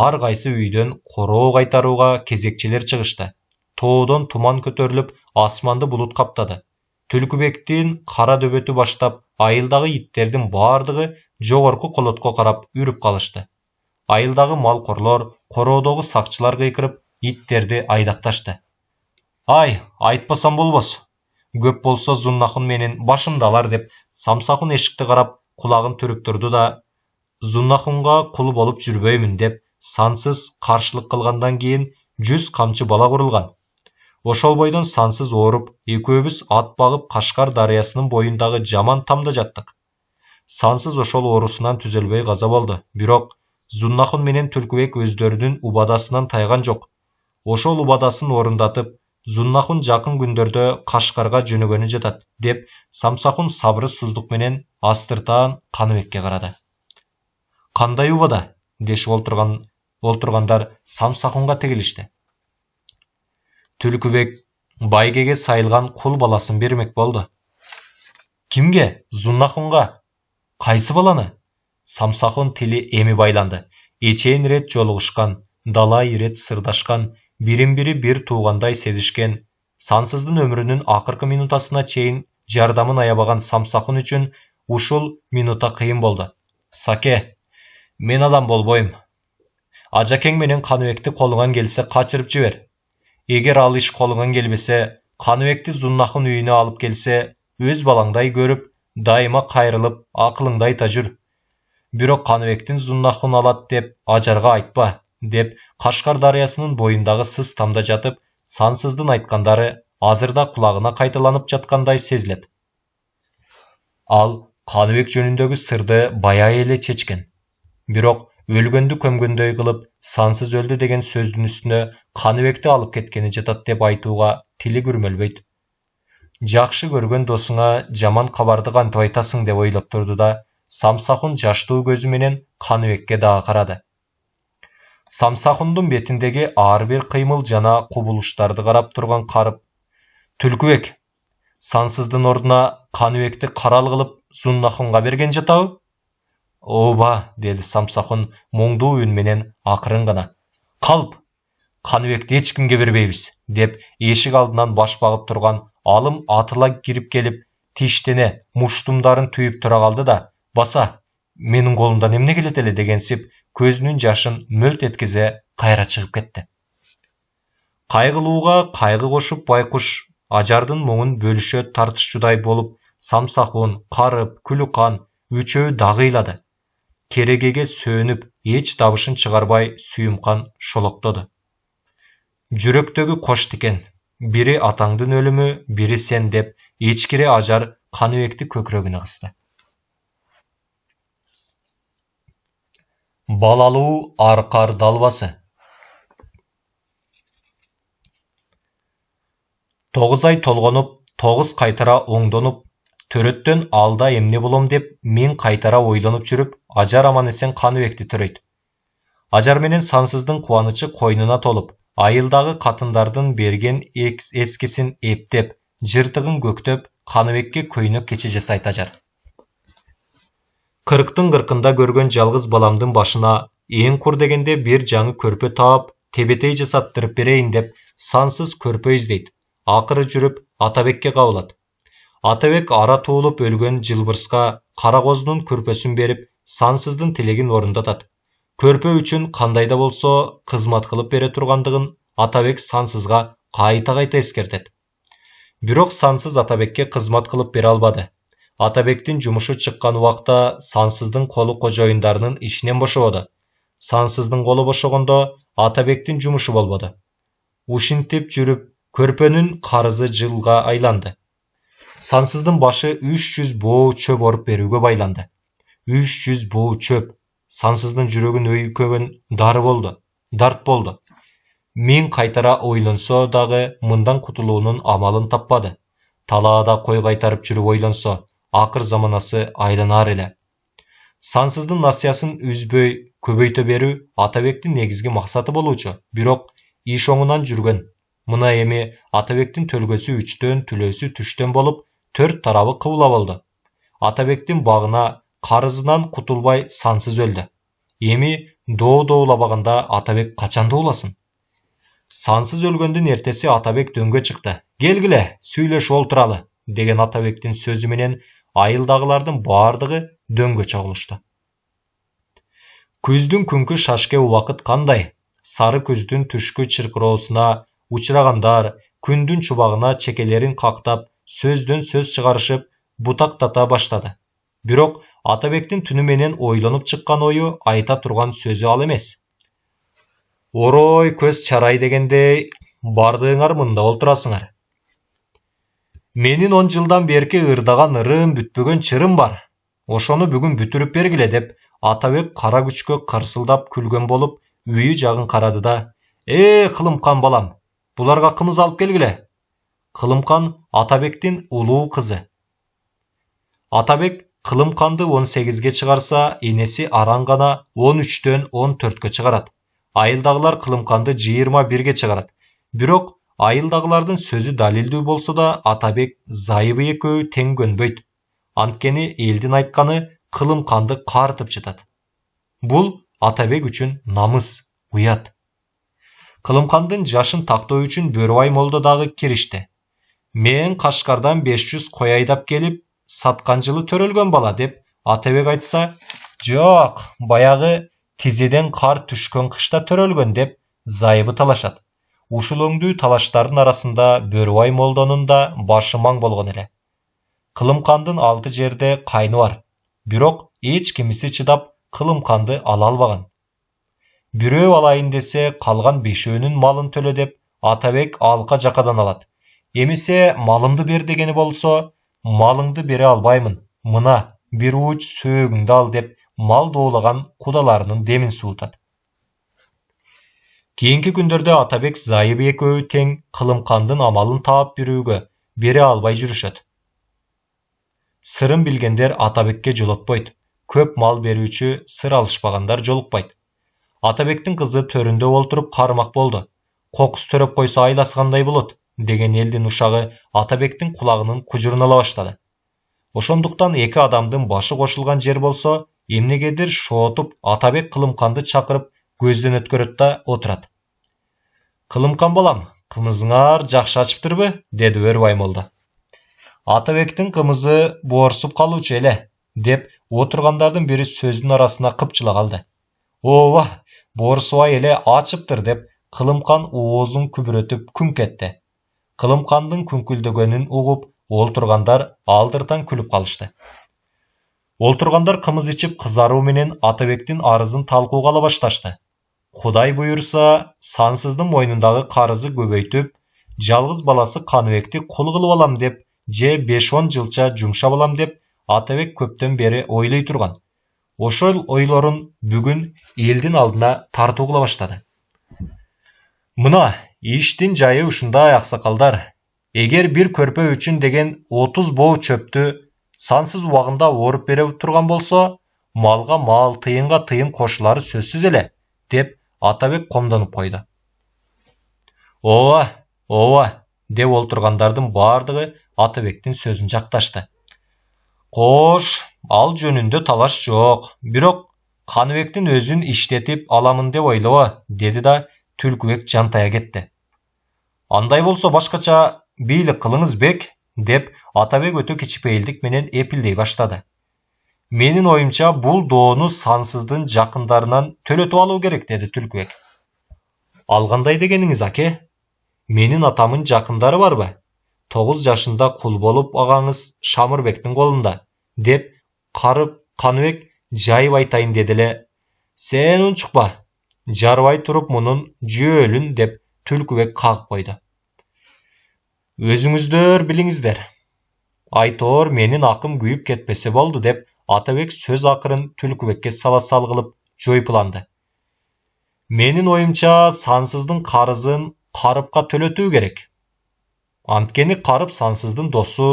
Ар кайсы үйдөн короо кайтарууга кезекчилер чыгышты. Тоодон туман көтөрүлүп, асманды булут каптады. Түлкүбектин кара дөбөтү баштап, айылдагы иттердин баардыгы жогорку колотко карап үрүп калышты. Айылдагы малкорлор, короодогу сакчылар кыйкырып, иттерди айдакташты. Ай, айтпасам болбос. Көп болсо Зуннахун менин башымды алар, деп Самсакун эшикти карап кулагын түрүктүрдү да, Зуннахунга кул болуп жүрбөймүн, деп сансыз каршылык кылгандан кийин 100 камчы бала курулган. Ошол бойдон сансыз ооруп, экөөбүз ат багып Кашкар дарыясынын боюндагы жаман тамда жаттык. Сансыз ошол оорусунан түзөлбөй каза болду. Бирок Зуннахун менен Түлкүбек өздөрүнүн убадасынан тайган жок. Ошол убадасын орундатып, Зуннахун жакын күндөрдө Кашкарга жөнөгөнү жатат, деп Самсакун сабырсыздык менен астыртаан Каныбекке карады. Кандай убада? Дешип олтургандар Самсакунга тегилишти. Түлкүбек байгеге сайылган кул баласын бермек болду. Кимге? Зуннахунга. Кайсы баланы? Самсакун тили эми байланды. Эчейин ирет жолугушкан, дала ирет сырдашкан, бирин-бири бир туугандай сезишкен, сансыздын өмүрүнүн акыркы минутасына чейин жардамын аябаган Самсакун үчүн ушул минута кыйын болду. Саке, мен адам болбойм. Ажакең менен Каныбекти колуңан келсе качырып жибер. Eger al iş kolungan gelbese, Kanıbekti Zunnah'ın üyüne alıp gelse, öz balаңдай görüp, daima kayrılıp, akılыңдай tajır. Biro Kanıbektin Zunnah'ın alat dep, ajarga aytpa, dep, Kaşgar Daryasının boyundağı sız tamda jatıp, sansızdın aytkandары azırda kulağına kaytalanıp jatkanday sezilet. Al, Kanıbek jönündögü sırdı bayağı ele çeçken. Birok, ölgöndü kömgönдөй kılıp, sansız öldü degen sözdün üstüne Kanıbekti alıp ketkeni jatat dep aytuuga tili gürmölböйt. Jakşı görgön dosuna jaman kabardı kantip aytasың dep oylop turdu da, Самсахун жаштуу көзү менен Каныбекке дагы карады. Самсахундун бетиндеги ар бир кыймыл жана кубулуштарды карап турган карып, Түлкүбек, сансыздын ордуна Каныбекти карал кылып Зуннахунга берген жатабы? Ооба, деди Самсахун моңдуу үн менен акырын гана. Калп, Каныбекти эч кимге бербейбиз, деп эшик алдынан баш багып турган алым атыла кирип келип, тиштене муштумдарын түйүп тура калды да, Basa, menin kolumdan emne келет эле дегенсип, көзүнүн жашын мөлт эткизе кайра чыгып кетти. Кайгылууга кайгы кошуп байкуш ажардын моңун бөлүшө тартышчудай болуп, Самсахун, Карып, Күлүкан үчөө дагы ыйлады. Керегеге сөөнүп, эч табышын чыгарбай Сүйүмкан шолоктоду. Жүрөктөгү кош тикен, бири атаңдын өлүмү, бири сен деп, эчкире ажар Каныбекти көкрөгүнө кысты. Балалуу аркар далбасы. 9 ай толгонуп, 9 кайтара оңдонуп, төрөттөн алда эмне болом деп мен кайтара ойлонуп жүрүп, ажар аман эсен Каныбекти төрөйт. Ажар менен сансыздын кубанычы койнуна толуп, айылдагы катындардын берген эскисин эптеп, жыртыгын көктөп, Каныбекке көйнөк кече жасайт ажар. 40-тын 40-ында көргөн жалгыз баламдын башына эң кур дегенде бир жаңы көрпө таап, тебетей жасаттырып берейин деп сансыз көрпө издейт. Акыры жүрүп Атабекке кабылат. Атабек ара туулуп өлгөн жылбырска кара коздун көрпөсүн берип, сансыздын тилегин орундатат. Көрпө үчүн кандай да болсо кызмат кылып бере тургандыгын Атабек сансызга кайта эскертет. Бирок сансыз Атабекке кызмат кылып бере албады. Атабектин жумушу чыккан убакта сансыздын колу кожоюндарынын ишинен бошободу. Сансыздын колу бошогондо Атабектин жумушу болбоду. Ушинтип жүрүп, көрпөнүн карызы жылга айланды. Сансыздын башы 300 боо чөп оруп берүүгө байланды. 300 боо чөп. Сансыздын жүрөгүн өйкөгөн дарт болду. Мен кайтара ойлонсо дагы мындан кутулуунун амалын таппады. Талаада кой кайтарып жүрүп ойлонсо, акыр заманасы айланар эле. Сансыздын насыясын үзбөй көбөйтө берүү Атабектин негизги максаты болуучу, бирок иш оңунан жүргөн. Мына эми Атабектин төлгөсү 3төн, түлөөсү 3төн болуп, 4 тарабы кыбыла болду. Атабектин багына карызынан кутулбай сансыз өлдү. Эми доолабаганда Атабек качан дооласын? Сансыз өлгөндүн эртеси Атабек дөңгө чыкты. Келгиле, сүйлөшүп олтуралы, деген Атабектин сөзү менен айылдагылардын баардыгы дөңгө чогулушту. Күздүн күнкү шашке убакыт кандай? Сары күздүн түшкү чыркыроосуна учурагандар күндүн чубагына чекелерин кактап, сөздөн сөз чыгарышып, бутактата баштады. Бирок Атабектин түнү менен ойлонуп чыккан ою айта турган сөзү ал эмес. Орой көз чарай дегенде бардыгыңар мында олтурасыңар. Менин 10 жылдан берки ырдаган ырым бүтпөгөн чырым бар. Ошону бүгүн бүтүрүп бергиле деп Атабек кара күчкө кырсылдап күлгөн болуп, үйү жагын карады да, Кылымкан балам, буларга кымыз алып келгиле. Кылымкан Атабектин улуу кызы. Атабек Кылымканды 18ге чыгарса, энеси Араң гана 13төн 14кө чыгарат. Айылдагылар Кылымканды 21ге чыгарат. Бирок айылдагылардын сөзү далилдүү болсо да Атабек зайыбы экөө тең көнбөйт. Анткени элдин айтканы Кылымканды картып жатат. Бул Атабек үчүн намыс, уят. Кылымкандын жашын тактоо үчүн Бөрөбай молдо дагы киришти. Мен Кашкардан 500 кой айдап келип, саткан жылы төрөлгөн бала деп Атабек айтса, жок, баягы тизеден кар түшкөн кышта төрөлгөн деп зайыбы талашат. ушул өңдүү талаштардын арасында Бөрүбай молдонун да башы маң болгон эле. Кылымкандын 6 жерде кайны бар. Бирок эч кимиси чыдап Кылымканды ала албаган. Бирөө алайын десе, калган 5өөнүн малын төлө деп Атабек алка жакадан алат. Эмесе малымды бер дегени болсо, малыңды бере албаймын. Мына бир ууч сөөгүңдү ал деп мал доолаган кудаларынын демин суутат. Кийинки күндөрдө Атабек Зайып экөө тең Кылымкандын амалын таап бирүүгө бере албай жүрүшөт. Сырын билгендер Атабекке жолотпойт. Көп мал берүүчү сыр алышпагандар жолукпайт. Атабектин кызы төрүндө олтуруп кармак болду. Кокус төрөп койсо айласы кандай болот деген элдин ушагы Атабектин кулагынын кужурун ала баштады. Ошондуктан эки адамдын башы кошулган жер болсо, эмнегедир шоотуп Атабек Кылымканды чакырып көздөн өткөрөт да отурат. Кылымкан балам, кымызыңар жакшы ачыптырбы? Деди Бөрүбай молдо. Атабектин кымызы боорсуп калуучу эле, деп отургандардын бири сөздүн арасына кыпчыла калды. Ооба, боорсубай эле ачыптыр деп Кылымкан оозун күбүрөтүп күңк этти. Кылымкандын күңкүлдөгөнүн угуп, олтургандар алдыртан күлүп калышты. Олтургандар кымыз ичип кызаруу менен Атабектин арызын талкууга ала башташты. Кудай буйрса, сансыздын мойнундагы карызы көбөйтүп, жалгыз баласы Каныбекти кул кылып алам деп, же 5-10 жылча жумшап алам деп Атабек көптөн бери ойлой турган. Ошол ойлорун бүгүн элдин алдына тартуу кыла баштады. Мына, иштин жайы ушундай аксакалдар. Эгер бир көрпө үчүн деген 30 боо чөптү сансыз убагында оруп бере турган болсо, малга мал, тыйынга тыйын кошулары сөзсүз эле, деп Атабек комдонуп койду. Ооба, деп олтургандардын бардыгы Атабектин сөзүн жакташты. Кош, ал жөнүндө талаш жок. Бирок Каныбектин өзүн иштетип аламын деп ойлобо, деди да Түлкүбек жантая кетти. Андай болсо башкача бийлик кылыңыз бек, деп Атабек өтө кичипейилдик менен эпилдей баштады. Менин оюмча бул доону сансыздын жакындарынан төлөтүп алуу керек, деди Түлкүбек. Ал кандай дегениңиз, аке? Менин атамын жакындары барбы? 9 жашында кул болуп агаңыз Шамырбектин колунда, деп Каныбек жайып айтайын деди эле. Сен унчукпа, жарбай туруп мунун жөөлүн, деп Түлкүбек кагып койду. Өзүңүздөр билиңиздер. Айтор менин акым күйүп кетпесе болду, деп Атабек сөз акырын Түлкүбекке сала салгылып жойпуланды. Менин оюмча сансыздын карызын Карыпка төлөтүү керек. Анткени Карып сансыздын досу,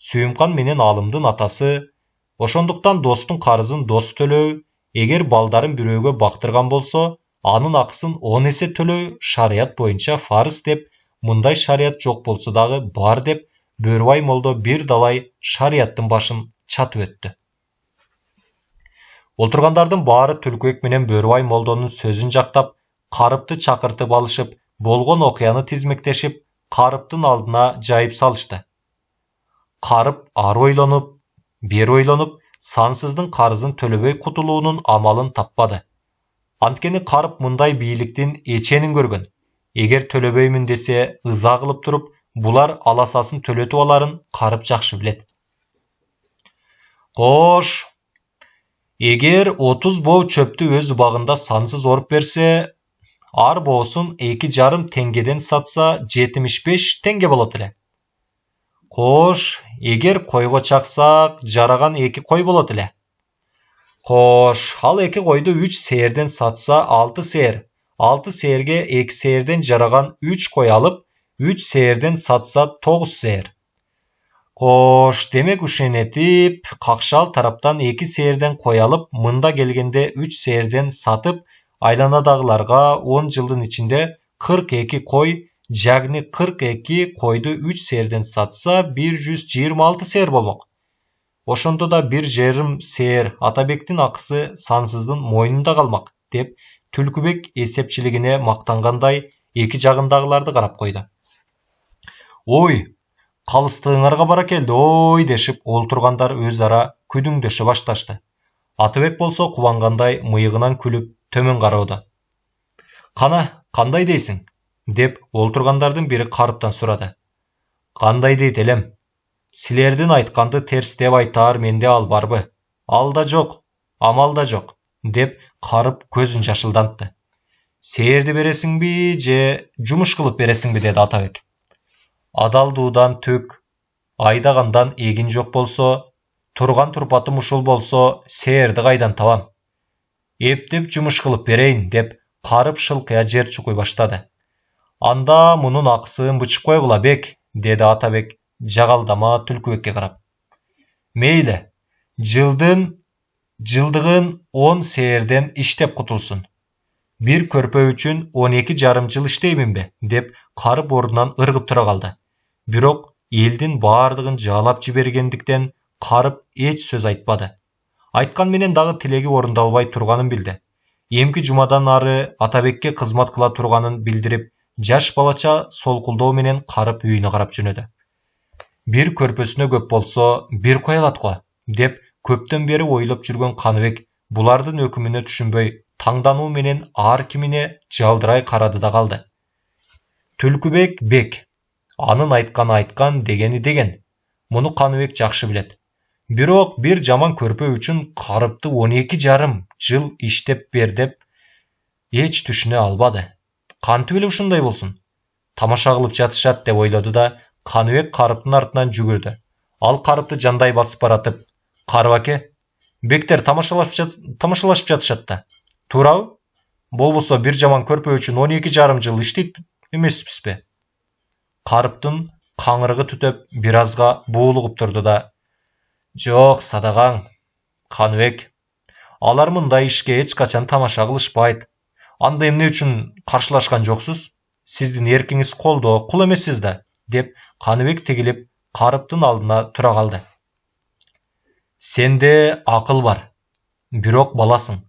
Сүйүмкан менен Алымдын атасы. Ошондуктан достун карызын дос төлөө, эгер балдарын бирөөгө бактырган болсо, анын акысын 10 эсе төлөө шарият боюнча фарыз, деп мындай шарият жок болсо дагы бар, деп Бөрүбай молдо бир далай шарияттын башын чатып өттү. Олтургандардын баары Түлкүбек менен Бөрүбай молдонун сөзүн жактап, Карыпты чакыртып алышып, болгон окуяны тизмектешип, Карыптын алдына жайып салышты. Карып ары ойлонуп, бери ойлонуп, сансыздын карызын төлөбөй кутулуунун амалын таппады. Анткени Карып мындай бийликтин эченин көргөн. Эгер төлөбөймүн десе, ыза кылып туруп, булар аласасын төлөтүп аларын Карып жакшы билет. Кош, эгер 30 боо чөптү өз убагында сансыз оруп берсе, ар боосун 2,5 теңгеден сатса 75 теңге болот эле. Кош, эгер койго чаксак, жараган 2 кой болот эле. Кош, ал 2 койду 3 сээрден сатса 6 сээр. 6 сээрге 2 сээрден жараган 3 кой алып, 3 сээрден сатса 9 сээр. Кош, демек ушинетип, какшал тараптан 2 сээрден кой алып, мында келгенде 3 сээрден сатып, айланадагыларга 10 жылдын ичинде 42 кой, жагни 42 койду 3 сээрден сатса 126 сээр болмок. Ошондо да 1,5 сээр Атабектин акысы сансыздын мойнунда калмак, деп Түлкүбек эсепчилигине мактангандай эки жагындагыларды карап койду. Ой, калыстыгыңарга бара келди, ой, дешип олтургандар өз ара күдүңдөшө башташты. Атабек болсо кубангандай мыйыгынан күлүп төмөн кароодо. Кана, кандай дейсиң? деп олтургандардын бири Карыптан сурады. Кандай дейт элем? Силердин айтканды терс деп айтаар менде ал барбы? Ал да жок, амал да жок, деп Карып көзүн жашылдантты. Сээрди бересиңби же жумуш кылып бересиңби, деди Атабек. Адалдуудан түк, айдагандан эгин жок болсо, турган турпатым ушул болсо, сээрди кайдан табам? Эптеп жумуш кылып берейин, деп Карып шылкыя жер чукуй баштады. Анда мунун акысын бычып койгула бек, деди Атабек жагалдама Түлкүбекке карап. Мейли, жылдыгын 10 сээрден иштеп кутулсун. Bir körpö үчүн 12,5 жыл иштейминби, деп Карып ордунан ыргып тура калды. Бирок элдин баардыгын жаалап жибергендиктен Карып эч сөз айтпады. Айткан менен дагы тилеги орундалбай турганын билди. Эмки жумадан ары Атабекке кызмат кыла турганын билдирип, жаш балача солкулдоо менен Карып үйүнө карап жөнөдү. Bir көрпөсүнө көп болсо, bir коелат го, деп көптөн бери ойлоп жүргөн Каныбек булардын өкүмүнө түшүнбөй, таңдануу менен ар кимине жалдырай карады да калды. Түлкүбек бек, анын айтканы айткан, дегени деген. Муну Каныбек жакшы билет. Бирок bir жаман көрпө үчүн Карыпты 12,5 жыл иштеп бер деп эч түшүнө албады. Кантип эле ушундай болсун? Тамаша кылып жатышат деп ойлоду да, Каныбек Карыптын артынан жүгүрдү. Ал Карыпты жандай басып баратып, Карып аке, бектер тамашалашып жатышат да. Туурабы? Болбосо bir жаман көрпө үчүн 12,5 жыл иштейт эмеспизби? Карыптын каңырыгы түтөп бир азга буулугуп турду да, жок садаган, Каныбек, алар мындай ишке эч качан тамаша кылышпайт. Анда эмне үчүн каршылашкан жоксуз? Сиздин эркиңиз колдо, кул эмессиз да, деп Каныбек тигилип Карыптын алдына тура калды. Сенде акыл бар, бирок баласың.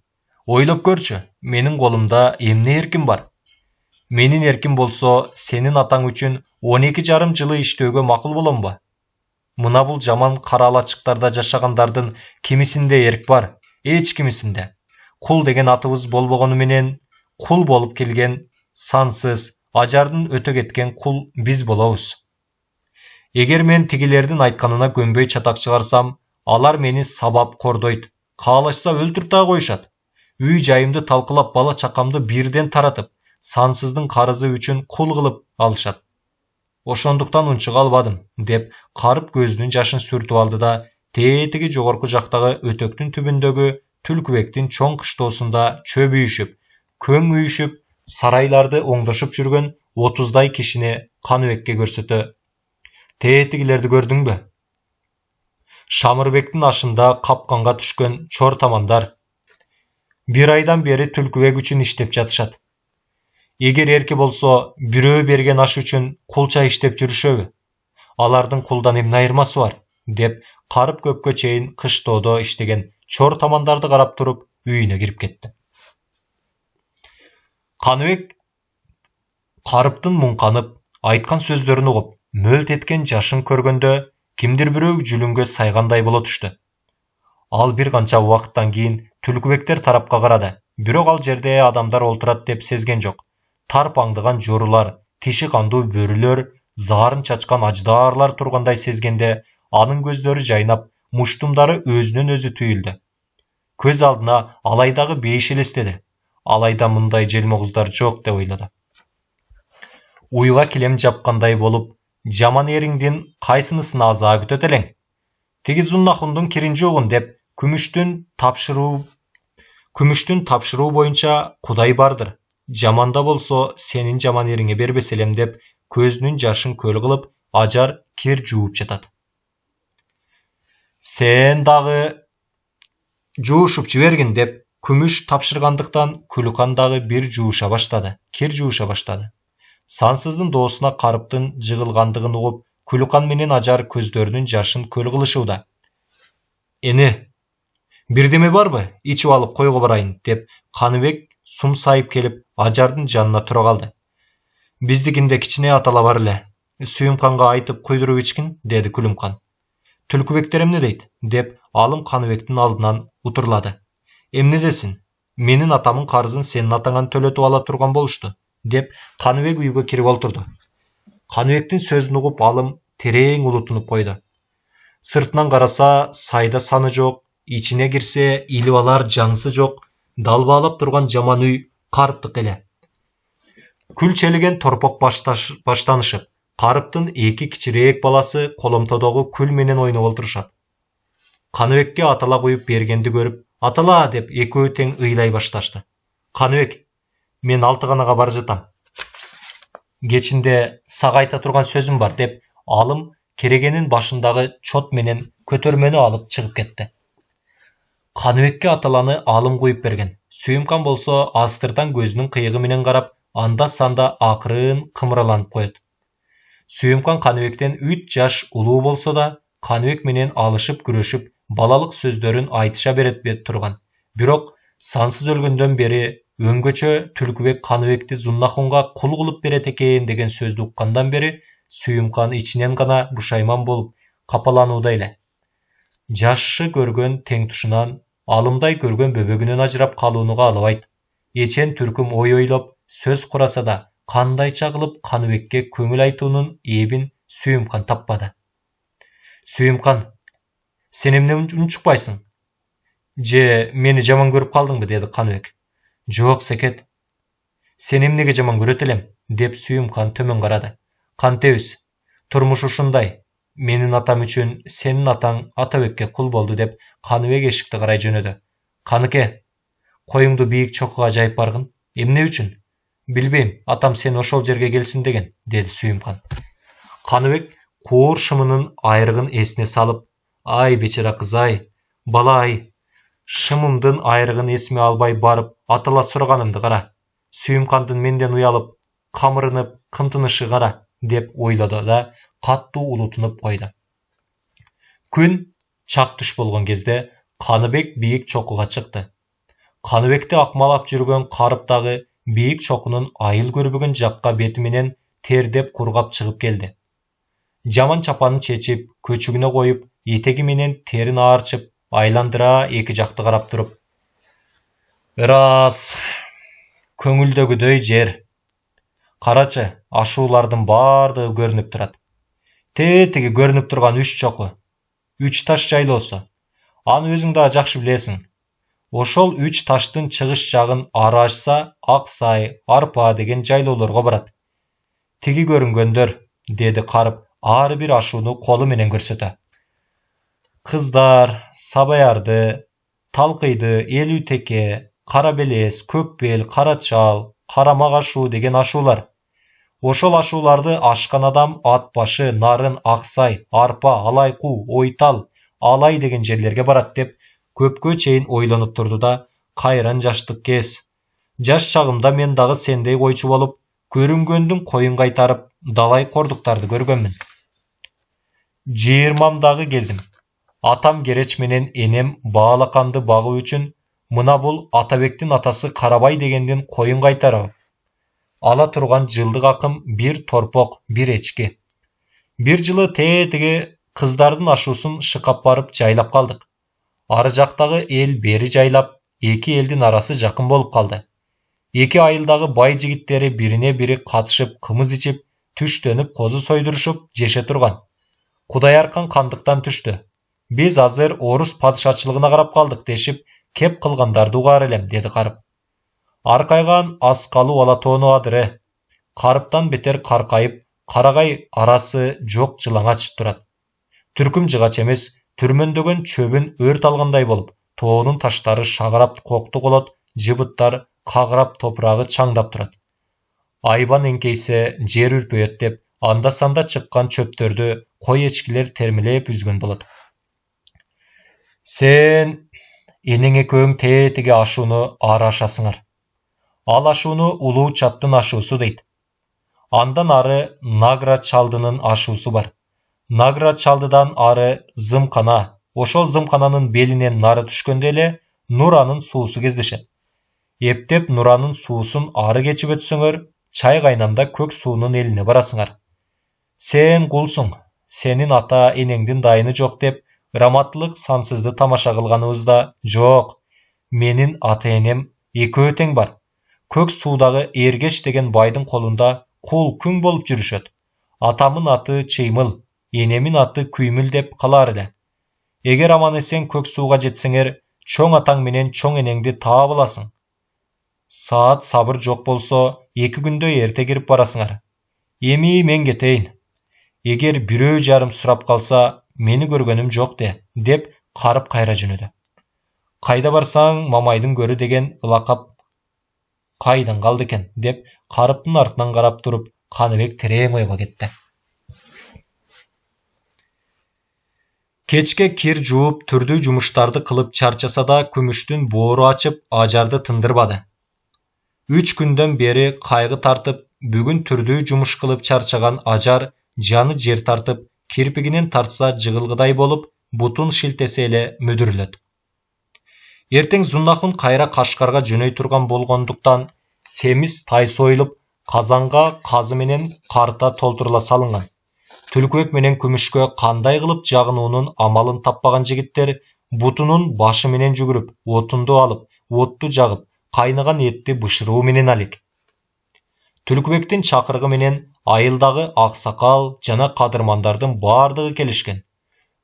Ойлоп көрчү, менин колумда эмне эрким бар? Менин эрким болсо, сенин атаң үчүн 12,5 жылы иштөөгө макул боломбу? Мына бул жаман кара алачыктарда жашагандардын кимисинде эрк бар, эч кимисинде. Кул деген атыбыз болбогону менен, кул болуп келген, сансыз, ажардын өтө кеткен кул биз болобуз. Эгер мен тигилердин айтканына көнбөй чатак чыгарсам, алар мени сабап кордойт, каалашса өлтүрүп да коюшат. Үй жайымды талкылап бала чакамды бирден таратып, сансыздын карызы үчүн кул кылып алышат. Ошондуктан унчуга албадым, деп Карып көзүнүн жашын сүртүп алды да, тетиги жогорку жактагы өтөктүн түбүндөгү Түлкүбектин чоң кыштоосунда чөп үйүшүп, көң үйүшүп, сарайларды оңдошуп жүргөн 30дай кишини Каныбекке көрсөтө. Тетигилерди көрдүңбү? Шамырбектин ашында капканга түшкөн чор тамандар. Bir айдан бери Түлкүбек үчүн иштеп жатышат. Эгер эрки болсо, бирөө берген аш үчүн кулча иштеп жүрүшөбү? Алардын кулдан эмне айырмасы бар? Деп Карып көпкө чейин кыштоодо иштеген чор тамандарды карап туруп үйүнө кирип кетти. Каныбек Карыптын муңканып, айткан сөздөрүн угуп, мөлт эткен жашын көргөндө кимдир бирөө жүлүнгө сайгандай боло түштү. Ал бир канча убакыттан кийин Түлкүбектер тарапка карады, бирок ал жерде адамдар олтурат деп сезген жок. Тарп аңдыган жорулар, тиши кандуу бөрүлөр, заарын чачкан аждаарлар тургандай сезгенде, анын көздөрү жайнап, муштумдары өзүнөн өзү түйүлдү. Көз алдына алайдагы бейиш элестеди. Алайда мындай желмогуздар жок деп ойлоду. Уйга килем жапкандай болуп, жаман эриңдин кайсынысын азаа күтөт элең? Тиги Зуннахундун киринчи угун деп күмүштүн тапшыруу боюнча Кудай бардыр. Жаманда болсо сенин жаман эриңе бербес элем деп көзүнүн жашын көл кылып, ажар кир жууп жатат. Сен дагы жуушуп жибергин деп күмүш тапшыргандыктан Күлүкан дагы бир жууша баштады, кир жууша баштады. Сансыздын доосуна Карыптын жыгылгандыгын угуп, Күлүкан менен ажар көздөрүнүн жашын көл кылышууда. Эне, бирдеме барбы? Ичип алып койго барайын, деп Каныбек сумсайып келип, ажардын жанына тура калды. Биздикинде кичине атала бар эле. Сүйүмканга айтып куйдуруп ичкин, деди Күлүмкан. Түлкүбектер эмне дейт? Деп алым Каныбектин алдынан утурлады. Эмне десин? Менин атамын карызын сенин атаңан төлөтүп ала турган болушту. деп Қаныбек үйге кіріп отырды. Қаныбектің сөзін ұғып алым терең ұлытынып қойды. Сыртынан қараса, сайда саны жоқ, içine кірсе, иліп алар жаңсы жоқ, далбалап тұрған жаман үй Қарыптық еле. Күл челіген торпақ баштанышып, Қарыптың екі кичірек баласы қолымтодағы күл менен ойнап отырышады. Қаныбекке атала қойып бергенді көріп, атала деп екеуі тең ыйлай башташты. Қаныбек, мен Алтығанаға бара жатам. Кечінде сағайта тұрған сөзім бар деп, алым керегенің башындағы чот менен көтермені алып шығып кетті. Қаныбекке аталаны алым қойып берген. Сүйімқан болса, астыртан көзінің қиығы менен қарап, анда-санда ақырын қымыраланып қойды. Сүйімқан Қаныбектен 3 жаш ұлы болса да, Қаныбек менен алышып күрөшіп, балалық сөздерін айтыша берет тұрған. Бирок сансыз өлгөндөн бери өңгөчө Түлкібек Қаныбекті Зұннахунға құл қылып берет екен деген сөзді ұққандан бері Сүйімқан içінен ғана бушайман болып, қапаланууда эле. Жашы көргөн тең тушунан, алымдай көргөн бөбөгүнөн ажырап калууnuга алабайт. Эчен түркүм ой ойлоп, сөз кураса да, кандай чагылып Қаныбекке көңүл айтуунун эбин Сүйімқан таппады. Сүйімқан, сен эмне унчукпайсың? Же мени жаман көрүп калдыңбы, деди Қаныбек. Жок, Секет. Сен эмнеге жаман көрөт элем, деп Сүйімқан төмөн карады. Кантебиз, турмуш ушундай. Менин атам үчүн сенин атаң Атабекке кул болду деп Қаныбек эшикти карай жөнөдү. Каныке, коюңду бийик чокуга жайып баргын. Эмне үчүн? Билбейм, атам сен ошол жерге келсин деген, деди Сүйімқан. Қаныбек куур шымынын айрыгын эсине салып, ай бечара кыз ай, бала ай, шымымдын айрыгын эсиме албай барып, атала сураганымды кара. Сүйімкандын менден уялып, камырынып, кымтынышы кара, деп ойлоду да каттуу улутунуп койду. Күн чак түш болгон кезде Қаныбек бийик чокуга чыкты. Қаныбекти акмалап жүргөн Карыптагы бийик чокунун айыл көрбөгөн жакка бети менен тердеп кургап чыгып келди. Жаман чапанын чечип, көчүгүнө коюп, этеги менен терин аарчып, айландыра эки жакты карап туруп, ырас, көңүлдөгүдөй жер. Карачы, ашуулардын бардыгы көрүнүп турат. Тетиги көрүнүп турган 3 чоку, 3 таш жайлоосу. Аны өзүң да жакшы билесиң. Ошол 3 таштын чыгыш жагын ары ачса, Аксай, Арпа деген жайлоолорго барат. Тиги көрүнгөндөр, деди Карып, ары бир ашууну колу менен көрсөтө. Кыздар, Сабаярды, Талкыйды, Элүүтеке, Кара белес, Көкбел, Кара чал, Карамак ашуу деген ашуулар. Ошол ашууларды ашкан адам ат башы, Нарын, Аксай, Арпа, Алайку, Ойтал, Алай деген жерлерге барат деп көпкө чейин ойлонуп турду да, кайран жаштык кез. Жаш чагымда мен дагы сендей койчу болуп, көрүнгөндүн коюн кайтарып, далай кордуктарды көргөнмүн. 20-мдагы кезим. Атам Кереч менен энем Баалаканды багуу үчүн мына бул Атабектин атасы Карабай дегендин коюн кайтарып ала турган жылдык акым бир торпок, бир эчки. Бир жылы тетиги кыздардын ашуусун шыкап барып жайлап калдык. Ары жактагы эл бери жайлап, эки элдин арасы жакын болуп калды. Эки айылдагы бай жигиттери бирине бири катышып, кымыз ичип, түштөнүп, козу сойдурушуп жеше турган. Кудай аркан кандыктан түштү. Биз азыр орус падышачылыгына карап калдык дешип, кеп кылгандарды угаар элем, деди Карып. Аркайган аскалуу ала тоону адыры. Карыптан бетер каркайып, карагай арасы жок жылаңач турат. Түркүм жыгач эмес, түрмөндөгөн чөбүн өрт алгандай болуп, тоонун таштары шагарап кокту колот, жыбыттар кагырап топурагы чаңдап турат. Айбан эңкейсе жер үрпөйөт деп, анда-санда чыккан чөптөрдү кой эчкилер термелеп үзгөн болот. Сен энең экөөң тетиги ашууну ары ашасыңар. Ал ашууну улуу чаттын ашуусу дейт. Андан ары Награ чалдынын ашуусу бар. Награ чалдыдан ары Зымкана. Ошол Зымкананын белинен нары түшкөндө эле Нуранын суусу кездешет. Эптеп Нуранын суусун ары кечип өтсөңөр, чай кайнамда көк суунун элине барасыңар. Сен кулсуң, сенин ата энеңдин дайыны жок деп, раматтылык сансызды тамаша кылганыбызда жок. Менин ата энем экөө тең бар. көк судағы ергеш деген байдың қолында қол күң болып жүрішеді. Атамын аты Чеймыл, енемін аты Күйміл деп қалар еді. Егер аман есен көк суға жетсеңер, чоң атаң менен чоң енеңді таап аласың. Саат сабыр жоқ болса, 2 күндө ерте кіріп барасыңар. Еми мен кетейін. Егер бирөө жарым сұрап қалса, мені көргенім жоқ деп қарып қайра жөнеді. Қайда барсаң, мамайдың көрі деген лақап қайдан қалды екен деп қарыптың артынан қарап тұрып, Қаныбек терең ойға кетті. Кечке кир жуып, түрді жұмыштарды қылып чарчаса да, күміштің боору ачып, ажарды тындырбады. 3 күнден бері қайғы тартып, бүгін түрді жұмыш қылып чарчаған ажар, жаны жер тартып, кирпигинен тартса жығылғыдай болып, бутун шилтеселе мүдүрүлөт. Ертең Зуннахун қайра Қашқарға жөнөй турган болгондуктан, семиз тай сойылып, қазанға қазы менен қарта толтырыла салынған. Түлкүбек менен Күмүшкө кандай кылып жагынуунун амалын таппаган жигиттер бутунун башы менен жүгүрүп, отунду алып, отту жагып, кайнаган этти бышыруу менен алек. Түлкүбектин чакырыгы менен айылдагы аксакал жана кадырмандардын бардыгы келишкен.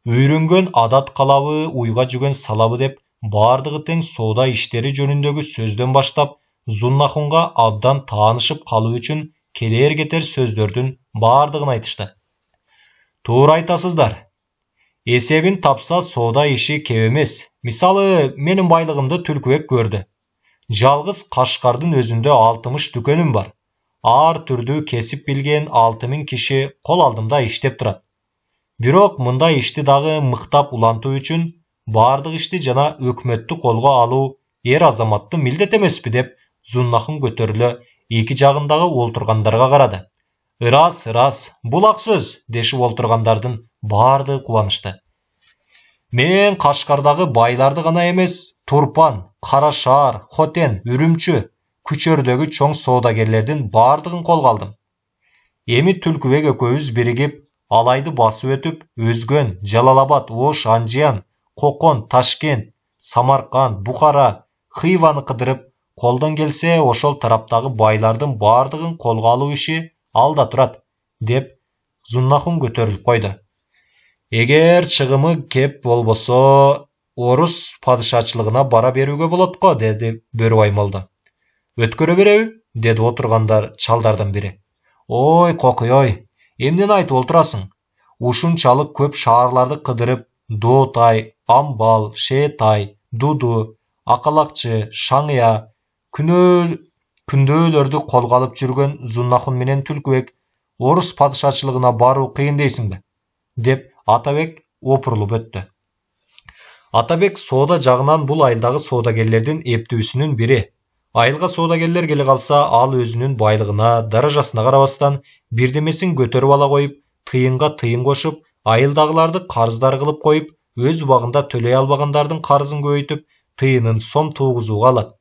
Үйрөнгөн адат калабы, уйга жүгөн салабы деп бардыгы тең соода иштери жөнүндөгү сөздөн баштап, Зуннахунга абдан таанышып калуу үчүн келер кетер сөздөрдүн бардыгын айтышты. Туура айтасыздар. Эсебин тапса соода иши кеп эмес. Мисалы, менин байлыгымды Түлкүбек көрдү. Жалгыз Кашкардын өзүндө 60 дүкөнүм бар. Ар түрдүү кесип билген 6000 киши кол алдымда иштеп турат. Бирок мындай ишти дагы мыктап улантуу үчүн бардык ишти жана өкмөттү колго алуу эр азаматтын милдет эмеспи деп Зуннахун көтөрүлө эки жагындагы олтургандарга карады. Ырас, бул ак сөз, дешип олтургандардын бардыгы кубанышты. Мен Кашкардагы байларды гана эмес, Турпан, Карашаар, Хотен, Үрүмчү, Күчөрдөгү чоң соодагерлердин бардыгын колго алдым. Эми Түлкүбек экөөбүз биригип, алайды басып өтүп, Өзгөн, Жалалабад, Ош, Анжиян, Кокон, Ташкент, Самарканд, Бухара, Хываны кыдырып, колдон келсе ошол тараптагы байлардын бардыгын колго алуу иши алда турат, деп Зуннахун көтөрүлүп койду. Эгер чыгымы кеп болбосо, орус падышачылыгына бара берүүгө болот го, деди Бөрүбай молдо. Өткөрө береби? Деди отургандар чалдардан бири. Ой, Кокуй, эмнени айтып олтурасың? Ушунчалык көп шаарларды кыдырып, Доотай, Амбал, Шээтай, Дуду, Акалакчы, Шаңыя, күндөөлөрдү колго алып жүргөн Зуннахун менен Түлкүбек орус падышачылыгына баруу кыйын дейсиңби? Деп Атабек опурулуп өттү. Атабек соода жагынан бул айылдагы соодагерлердин эптүүсүнүн бири. Айылга соодагерлер келе калса, ал өзүнүн байлыгына, даражасына карабастан бирдемесин көтөрүп ала коюп, тыйынга тыйын кошуп, айылдагыларды карыздар кылып коюп, өз убагында төлөй албагандардын карызын көбөйтүп, тыйынын сом тугузууга алат.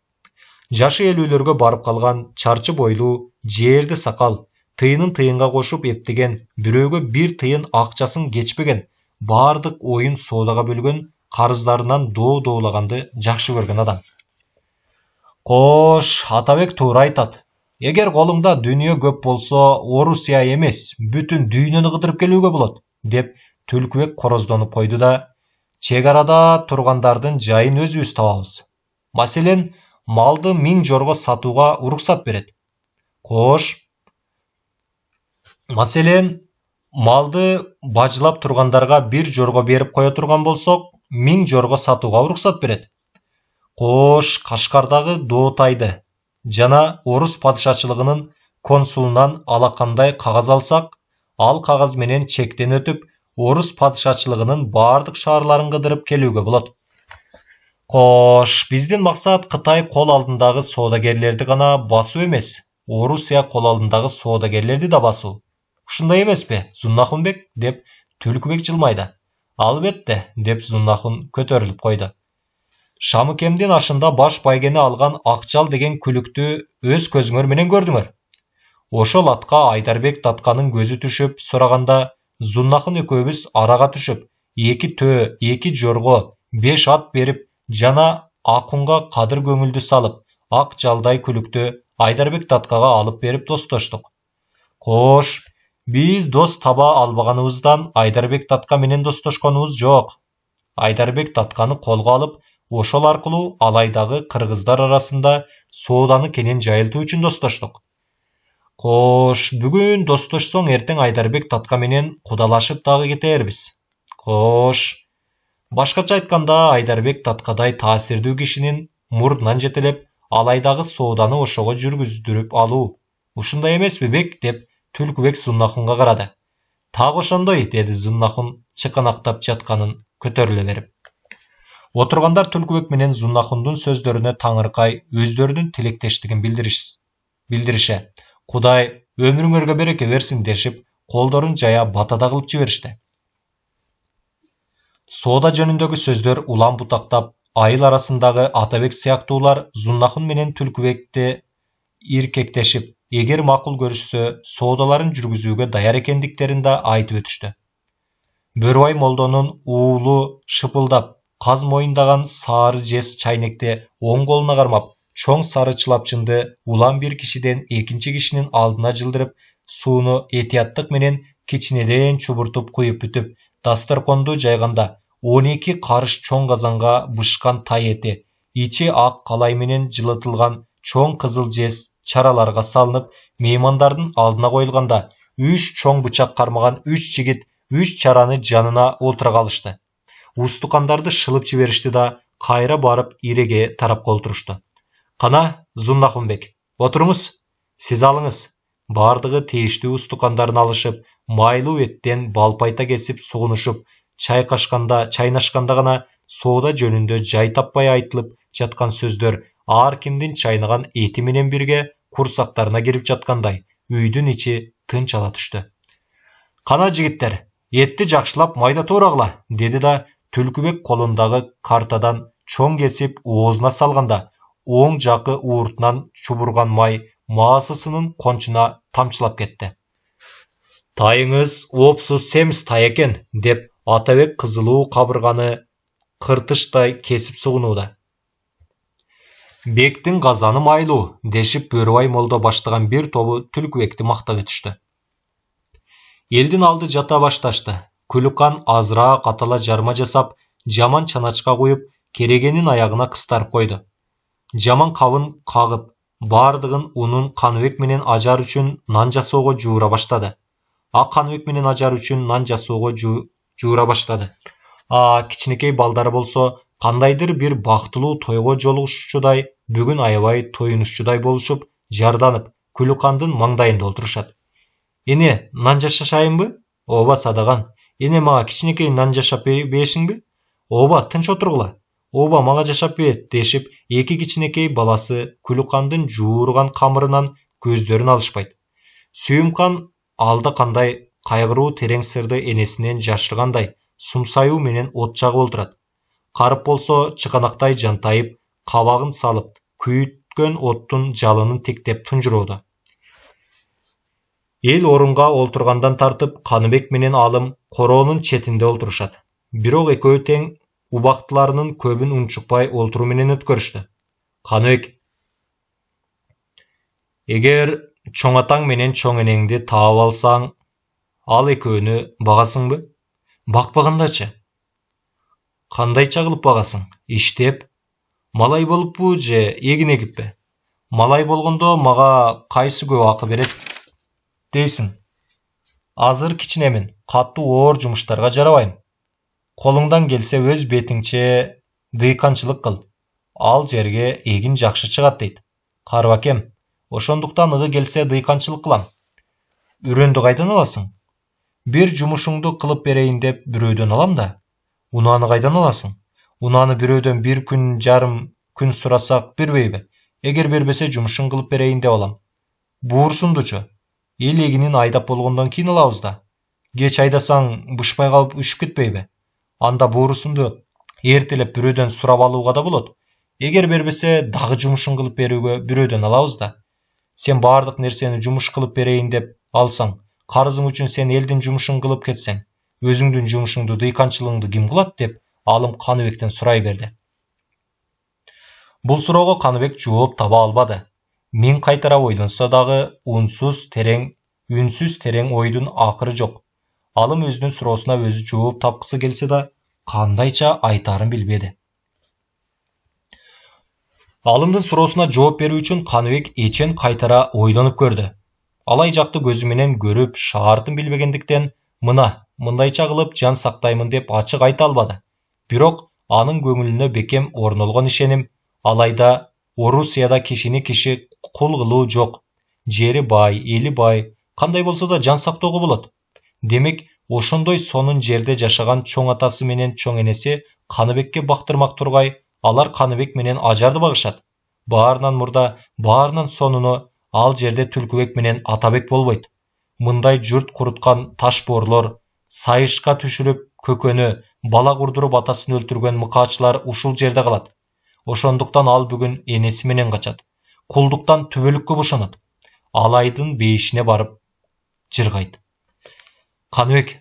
Жашы элүүлөргө барып калган, чарчы бойлуу, жерди сакал, тыйынын тыйынга кошуп эптеген, бирөөгө 1 тыйын акчасын кечпеген, бардык оюн соодага бөлгөн, карыздарынан доулаганды жакшы көргөн адам. Кош, Атабек туура айтат. Эгер колуңда дүйнө көп болсо, Орусия эмес, бүтүн дүйнөнү кыдырып келүүгө болот, деп Түлкүбек короздонуп койду да, чек арада тургандардын жайын өзүбүз табабыз. Маселен, малды 1000 жорго сатууга уруксат берет. Кош. Маселен, малды бажылап тургандарга 1 жорго берип кое турган болсок, 1000 жорго сатууга уруксат берет. Кош, Кашкардагы Доотайды жана орус падышачылыгынын консулунан алакандай кагаз алсак, ал кагаз менен чектен өтүп, орус падышачылыгынын бардык шаарларын кыдырып келүүгө болот. Кош, биздин максат Кытай кол алдындагы соодагерлерди гана басуу эмес, Орусия кол алдындагы соодагерлерди да басуу. Ушундай эмеспи, Зуннахунбек, деп Түлкүбек жылмайды. Албетте, деп Зуннахун көтөрүлүп койду. Шамыкемдин ашында баш байгени алган Акчал деген күлүктү өз көзүңөр менен көрдүңөр. Ошол атка Айдарбек татканын көзү түшүп сураганда, Зуннахун экөөбүз арага түшүп, 2 төө, 2 жорго, 5 ат берип, жана акунга кадыр көңүлдү салып, ак жалдай күлүктү Айдарбек Таткага алып берип достоштук. Кош, биз дос таба албаганыбыздан Айдарбек Татка менен достошконубуз жок. Айдарбек Татканы колго алып, ошол аркылуу Алайдагы кыргыздар арасында сооданы кенен жайылтуу үчүн достоштук. Кош, бүгүн достошсоң эртең Айдарбек Татка менен кудалашып дагы кетербиз. Кош. Башкача айтканда, Айдарбек Таткадай таасирдүү кишинин мурдунан жетелеп, Алайдагы сооданы ошого жүргүздүрүп алуу. Ушундай эмеспи, бек, деп Түлкүбек Зуннахунга карады. Так ошондой, деди Зуннахун чыканактап жатканын көтөрүлө берип. Отургандар Түлкүбек менен Зуннахундун сөздөрүнө таңыркай өздөрүнүн тилектештигин билдирише. Кудай өмүрүңөргө береке берсин дешип, колдорун жая батада кылып жиберишти. Соода жөнүндөгү сөздөр улам бутактап, айыл арасындагы Атабек сыяктуулар Зуннахун менен Түлкүбекти иркектешип, эгер макул көрүшсө, соодаларын жүргүзүүгө даяр экендиктерин да айтып өтүштү. Бөрүбай молдонун уулу шыпылдап, каз моюндаган сары жез чайнекти оң колуна кармап, чоң сары чылапчынды улам бир кишиден экинчи кишинин алдына жылдырып, сууну этияттык менен кичинеден чубуртуп куюп бүтүп, дасторконду жайганда 12 карыш чоң казанга бышкан тай эти, ичи ак калай менен жылытылган чоң кызыл жез чараларга салынып, меймандардын алдына коюлганда, 3 чоң бычак кармаган 3 жигит 3 чараны жанына олтура калышты. Устукандарды шылып жиберишти да, кайра барып иреге тарапка олтурушту. Кана, Зуннахунбек, отуруңуз, сиз алыңыз. Бардыгы тийиштүү устукандарын алышып, майлуу эттен балпайта кесип сугунушуп, чайнашканда гана соода жөнүндө жай таппай айтылып жаткан сөздөр ар кимдин чайнаган эти менен бирге курсактарына кирип жаткандай, үйдүн ичи тынч ала түштү. Кана жигиттер, этти жакшылап майда туурагыла, деди да Түлкүбек колундагы картадан чоң кесип оозуна салганда, оң жакы ууртунан чубурган май маасысынын кончуна тамчылап кетти. Тайыңыз опсуз семиз тай экен, деп Атабек кызылуу кабырганы кыртыштай кесип сугунууда. Бектин казаны майлуу, дешип Бөрүбай молдо баштаган бир тобу Түлкүбекти мактап өтүштү. Элдин алды жата башташты. Күлүкан азыраак атала жарма жасап, жаман чаначка куюп, керегенин аягына кыстарып койду. Жаман кабын кагып, бардыгын унун Каныбек менен Ажар үчүн нан жасоого жуура баштады. Каныбек менен Ажар үчүн нан жасоого жуура баштады. Кичинекей балдары болсо, кандайдыр бир бактылуу тойго жолугушчудай, бүгүн аябай тоюнушчудай болушуп, жарданып, Күлүкандын маңдайында олтурушат. Эне, нан жашашайынбы? Ооба, Садаган. Эне, мага кичинекей нан жашап беришиңби? Ооба, тынч отургула. Ооба, мага жашап бер, дешип, эки кичинекей баласы Күлүкандын жуурган камырынан көздөрүн алышпайт. Сүйүмкан алда кандай кайгыруу терең сырды энесинен жашыргандай, сумсаюу менен от жагып олтурат. Карып болсо, чыканактай жантайып, кабагын салып, күйүткөн оттун жалынын тиктеп тунжуроодо. Эл орунга олтургандан тартып, Каныбек менен Алым короонун четинде олтурушат. Бирок экөө тең убактыларынын көбүн унчукпай олтуруу менен өткөрүштү. Каныбек: эгер чоң атаң менен чоң энеңди таап алсаң, ал экөөнү багасыңбы? Бакпагандачы? Кандайча кылып багасың? Иштеп? Малай болуппу же эгин эгиппи? Малай болгондо мага кайсы көп акы берет дейсиң? Азыр кичинемин, катуу оор жумуштарга жарабайм. Колуңдан келсе өз бетиңче дыйканчылык кыл. Ал жерге эгин жакшы чыгат дейт. Карбакем, ошондуктан ыгы келсе дыйканчылык кылам. Үрөндү кайдан аласың? Бир жумушуңду кылып берейин деп бирөөдөн алам да. Унааны кайдан аласың? Унааны бирөөдөн бир күн жарым күн сурасак бербейби? Эгер бербесе жумушун кылып берейин деп алам. Буурсундучу? Эл эгинин айдап болгондон кийин алабыз да. Кеч айдасаң бышпай калып үшүп кетпейби? Анда буурусунду эртелеп бирөөдөн сурап алууга да болот. Эгер бербесе дагы жумушун кылып берүүгө бирөөдөн алабыз да. Сен бардык нерсени жумуш кылып берейин деп алсаң, карызың үчүн сен элдин жумушун кылып кетсең, өзүңдүн жумушуңду, дыйканчылыгыңды ким кылат деп Алым Каныбектен сурай берди. Бул суроого Каныбек жооп таба албады. Мен қайтара ойланса дағы үнсіз терең ойдың ақыры жоқ. Алым өзінің сұраусына өзі жооп тапқысы келсе да, қандайша айтарын білбеді. Алымдың сұраусына жооп беру үшін Қаныбек ечен қайтара ойланып көрді. Алай жақты көзіменен көріп, шартын білбегендіктен, мындайша қылып жан сақтаймын деп ашық айта албады. Бирок аның көңіліне бекем орнолған ишеним, алайда Орусияда кишини киши кул кылуу жок. Жери бай, эли бай, кандай болсо да жан сактоого болот. Демек, ошондой сонун жерде жашаган чоң атасы менен чоң энеси Каныбекке бактырмак тургай, алар Каныбек менен Ажарды багышат. Баарынан мурда, баарынан сонуну ал жерде Түлкүбек менен Атабек болбойт. Мындай журт куруткан ташбоорлор, сайышка түшүрүп көкөнү, бала курдуруп атасын өлтүргөн мыкаачылар ушул жерде калат. Ошондуктан ал бүгүн энеси менен качат. Кулдуктан түбөлүккө бошонот. Алайдын бейишине барып жыргайт. Каныбек,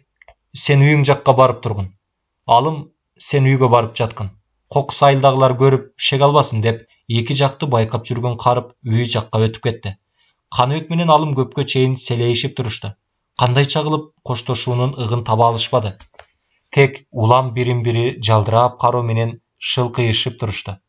сен үйүң жакка барып тургун. Алым, сен үйгө барып жаткын. Кокус айылдагылар көрүп шек албасын деп, эки жакты байкап жүргөн карып үй жакка өтүп кетти. Каныбек менен Алым көпкө чейин селейишип турушту. Кандайча кылып коштошуунун ыгын таба алышпады. Тек улам бирин-бири жалдырап кароо менен шылкыйышып турушту.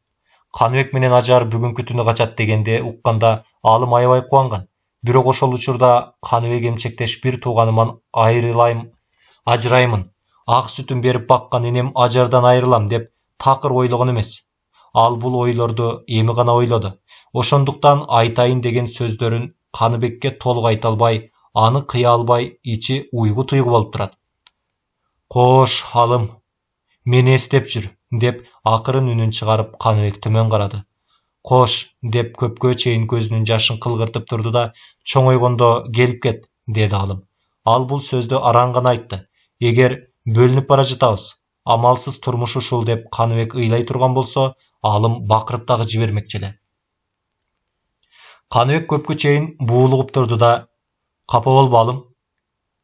Каныбек менен Ажар бүгүнкү түнү качат дегенде укканда Алым аябай кубанган. Бирок ошол учурда Каныбек эмчектеш бир тууганыман ажыраймын. Ак сүтүн берип баккан энем Ажардан айрылам деп такыр ойлогон эмес. Ал бул ойлорду эми гана ойлоду. Ошондуктан айтайын деген сөздөрүн Каныбекке толук айта албай, аны кыя албай, ичи уйгу-туйгу болуп турат. Кош, Алым, мени эстеп жүр, деп акырын үнүн чыгарып Каныбек төмөн карады. Кош, деп көпкө чейин көзүнүн жашын кылгыртып турду да, чоңойгондо келип кет, деди Алым. Ал бул сөздү араң гана айтты. Эгер бөлүнүп бара жатабыз, амалсыз турмуш ушул деп Каныбек ыйлай турган болсо, Алым бакырып дагы жибермекчи эле. Каныбек көпкө чейин буулугуп турду да, капа болбо Алым.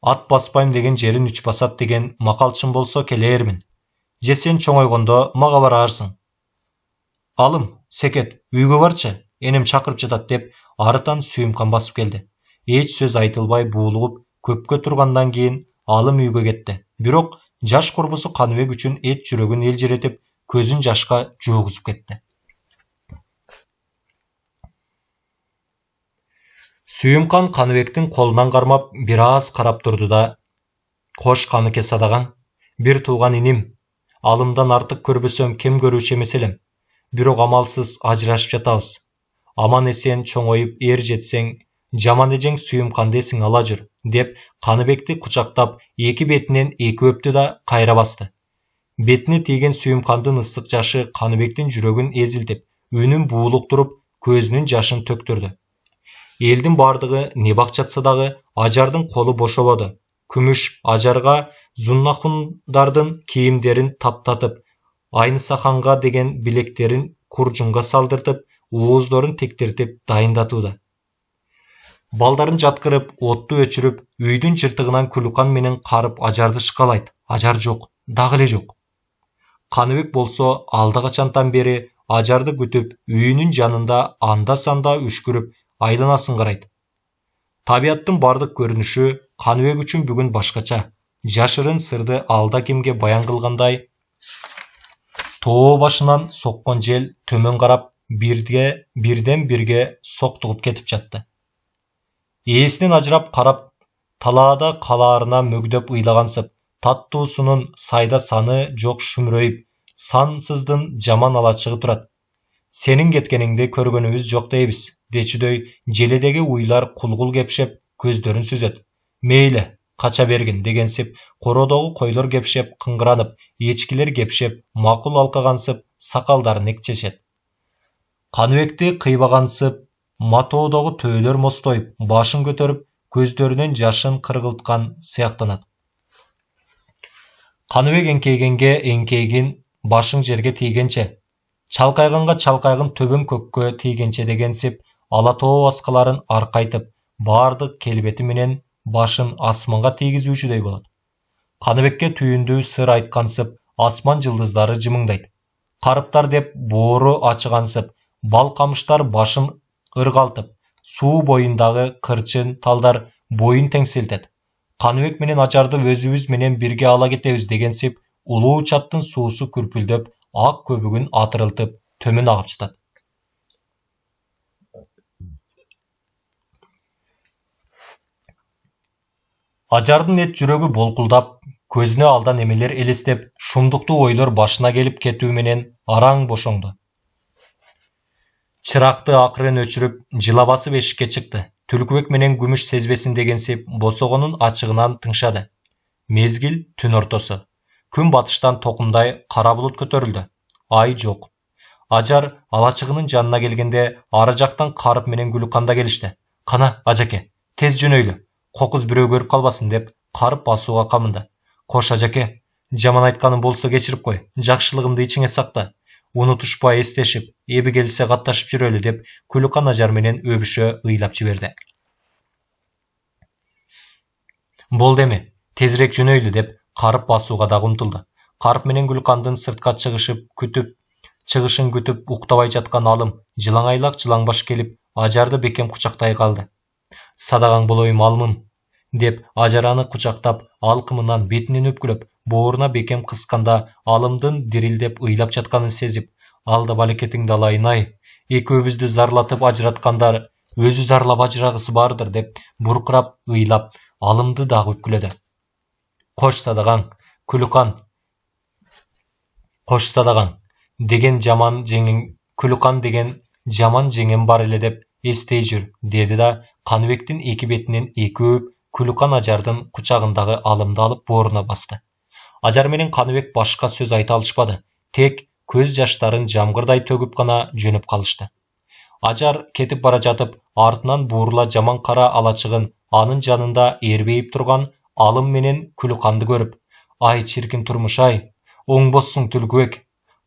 Ат баспайм деген жерин үч басат деген макал чын болсо келээрмин. Же сен чоңойгондо мага барарсың. Алым, секет, үйгө барчы, энем чакырып жатат деп арытан Сүйүмкан басып келди. Эч сөз айтылбай буулугуп көпкө тургандан кийин Алым үйгө кетти. Бирок жаш курбусу Каныбек үчүн эт жүрөгүн элжиретип, көзүн жашка жуугузуп кетти. Сүйүмкан Каныбектин колунан кармап бир аз карап турду да, кош Каныке садаган, бир тууган иним, Алымдан артык көрбөсөм кем көрүүчү эмес элем. Бирок амалсыз ажырашып жатабыз. Аман эсен чоңоюп эр жетсең, жаман эжең Сүйүмканды эсиңе ала жүр, деп Каныбекти кучактап эки бетинен эки өптү да кайра басты. Бетине тийген Сүйүмкандын ысык жашы Каныбектин жүрөгүн эзилтип, үнүн буулуктуруп, көзүнүн жашын төктүрдү. Элдин бардыгы не бак жатса дагы Ажардын колу бошободу. Күмүш Ажарга Зуннахундардын кийимдерин таптатып, Айнысаханга деген билектерин куржунга салдыртып, ооздорун тектиртип дайындатууда. Балдарын жаткырып, отту өчүрүп, үйдүн жыртыгынан күлкан менен карып Ажарды шыкалайт. Ажар жок, дагы эле жок. Каныбек болсо алда качантан бери Ажарды күтүп, үйүнүн жанында анда-санда үшкүрүп, айланасын карайт. Табияттын бардык көрүнүшү Каныбек үчүн бүгүн башкача. Жашырын сырды алда кимге баян кылгандай, тоо башынан соккон жел төмөн карап бирден бирге соктугуп кетип жатты. Ээсинен ажырап карап, талаада калаарына мөгдөп ыйлагансып, таттуусунун сайда саны жок шүмрөйүп, сансыздын жаман алачыгы турат. Сенин кеткениңди көргөнүбүз жок дейбиз, дечүдөй желедеги уйлар кулгул кепшеп, көздөрүн сүзөт. Мейли, кача бергин дегенсип, короодогу койлор кепшеп, кыңгыранып, эчкилер кепшеп, макул алкагансып, сакалдарын экчешет. Каныбекти кыйбагансып, матоодогу төөлөр мостойуп, башын көтөрүп, көздөрүнөн жашын кыргылткан сыяктанат. Каныбек эңкейгенге эңкейгин, башың жерге тийгенче, чалкайганга чалкайгын төбөң көккө тийгенче дегенсип, ала тоо баскаларын аркайтып, бардык келбети менен башын асманга тийгизүүчүдөй болот. Каныбекке түйүндүү сыр айткансып, асман жылдыздары жымыңдайт. Карыптар деп боору ачыгансып, бал камыштар башын ыргалтып, суу боюндагы кырчын талдар боюн теңселтет. Каныбек менен Ажарды өзүбүз менен бирге ала кетебиз дегенсип, улуу чаттын суусу күрпүлдөп, ак көбүгүн атырылтып, төмөн агып жатат. Ажардын эт жүрөгү болкулдап, көзүнө алдан эмелер элестеп, шумдуктуу ойлор башына келип кетүү менен араң бошоңду. Чыракты акырын өчүрүп, жыла басып эшикке чыкты. Түлкүбек менен күмүш сезбесин дегенсип, босогонун ачыгынан тыңшады. Мезгил түн ортосу. Күн батыштан токумдай кара булут көтөрүлдү. Ай жок. Ажар алачыгынын жанына келгенде, ары жактан Карып менен Гүлүкан да келишти. Кана, ажаке, тез жөнөйлү. Кокуз бирөө көрүп калбасын деп Карып басууга камынды. Кош ажаке, жаман айтканым болсо кечирип кой. Жакшылыгымды ичиңе сакта. Унутушпай эстешип, эби келсе катташып жүрөлү деп Күлүкан Ажар менен өбүшө ыйлап жиберди. Болду эми, тезирээк жөнөйлү деп Карып басууга дагы умтулду. Карып менен Гүлүкандын сыртка чыгышын күтүп уктабай жаткан Алым жылаңайлак жылаңбаш келип Ажарды бекем кучактай калды. Садagaң болоюм Алымым деп Ажар аны кучактап, алкымынан бетинен өпкүлөп, бооруна бекем кысканда Алымдын дирилдеп ыйлап жатканын сезип, алда балекетиңди алайын-ай, экөөбүздү зарлатып ажыраткандар өзү зарлап ажырагысы бардыр деп буркурап ыйлап, Алымды дагы өпкүлөдү. Кош садagaң, Күлүкан, кош садagaң деген жаман жеңиң, Күлүкан деген жаман жеңем бар эле деп эстей жүр, деди да Каныбектин эки бетинен эки өп, Күлүкан Ажардын кучагындагы Алымды алып бооруна басты. Ажар менен Каныбек башка сөз айта алышпады, тек көз жаштарын жамгырдай төгүп гана жөнөп калышты. Ажар кетип бара жатып, артынан буурула жаман кара алачыгын анын жанында эрбейип турган Алым менен Күлүканды көрүп, ай чиркин турмуш-ай, оңбоссуң Түлкүбек,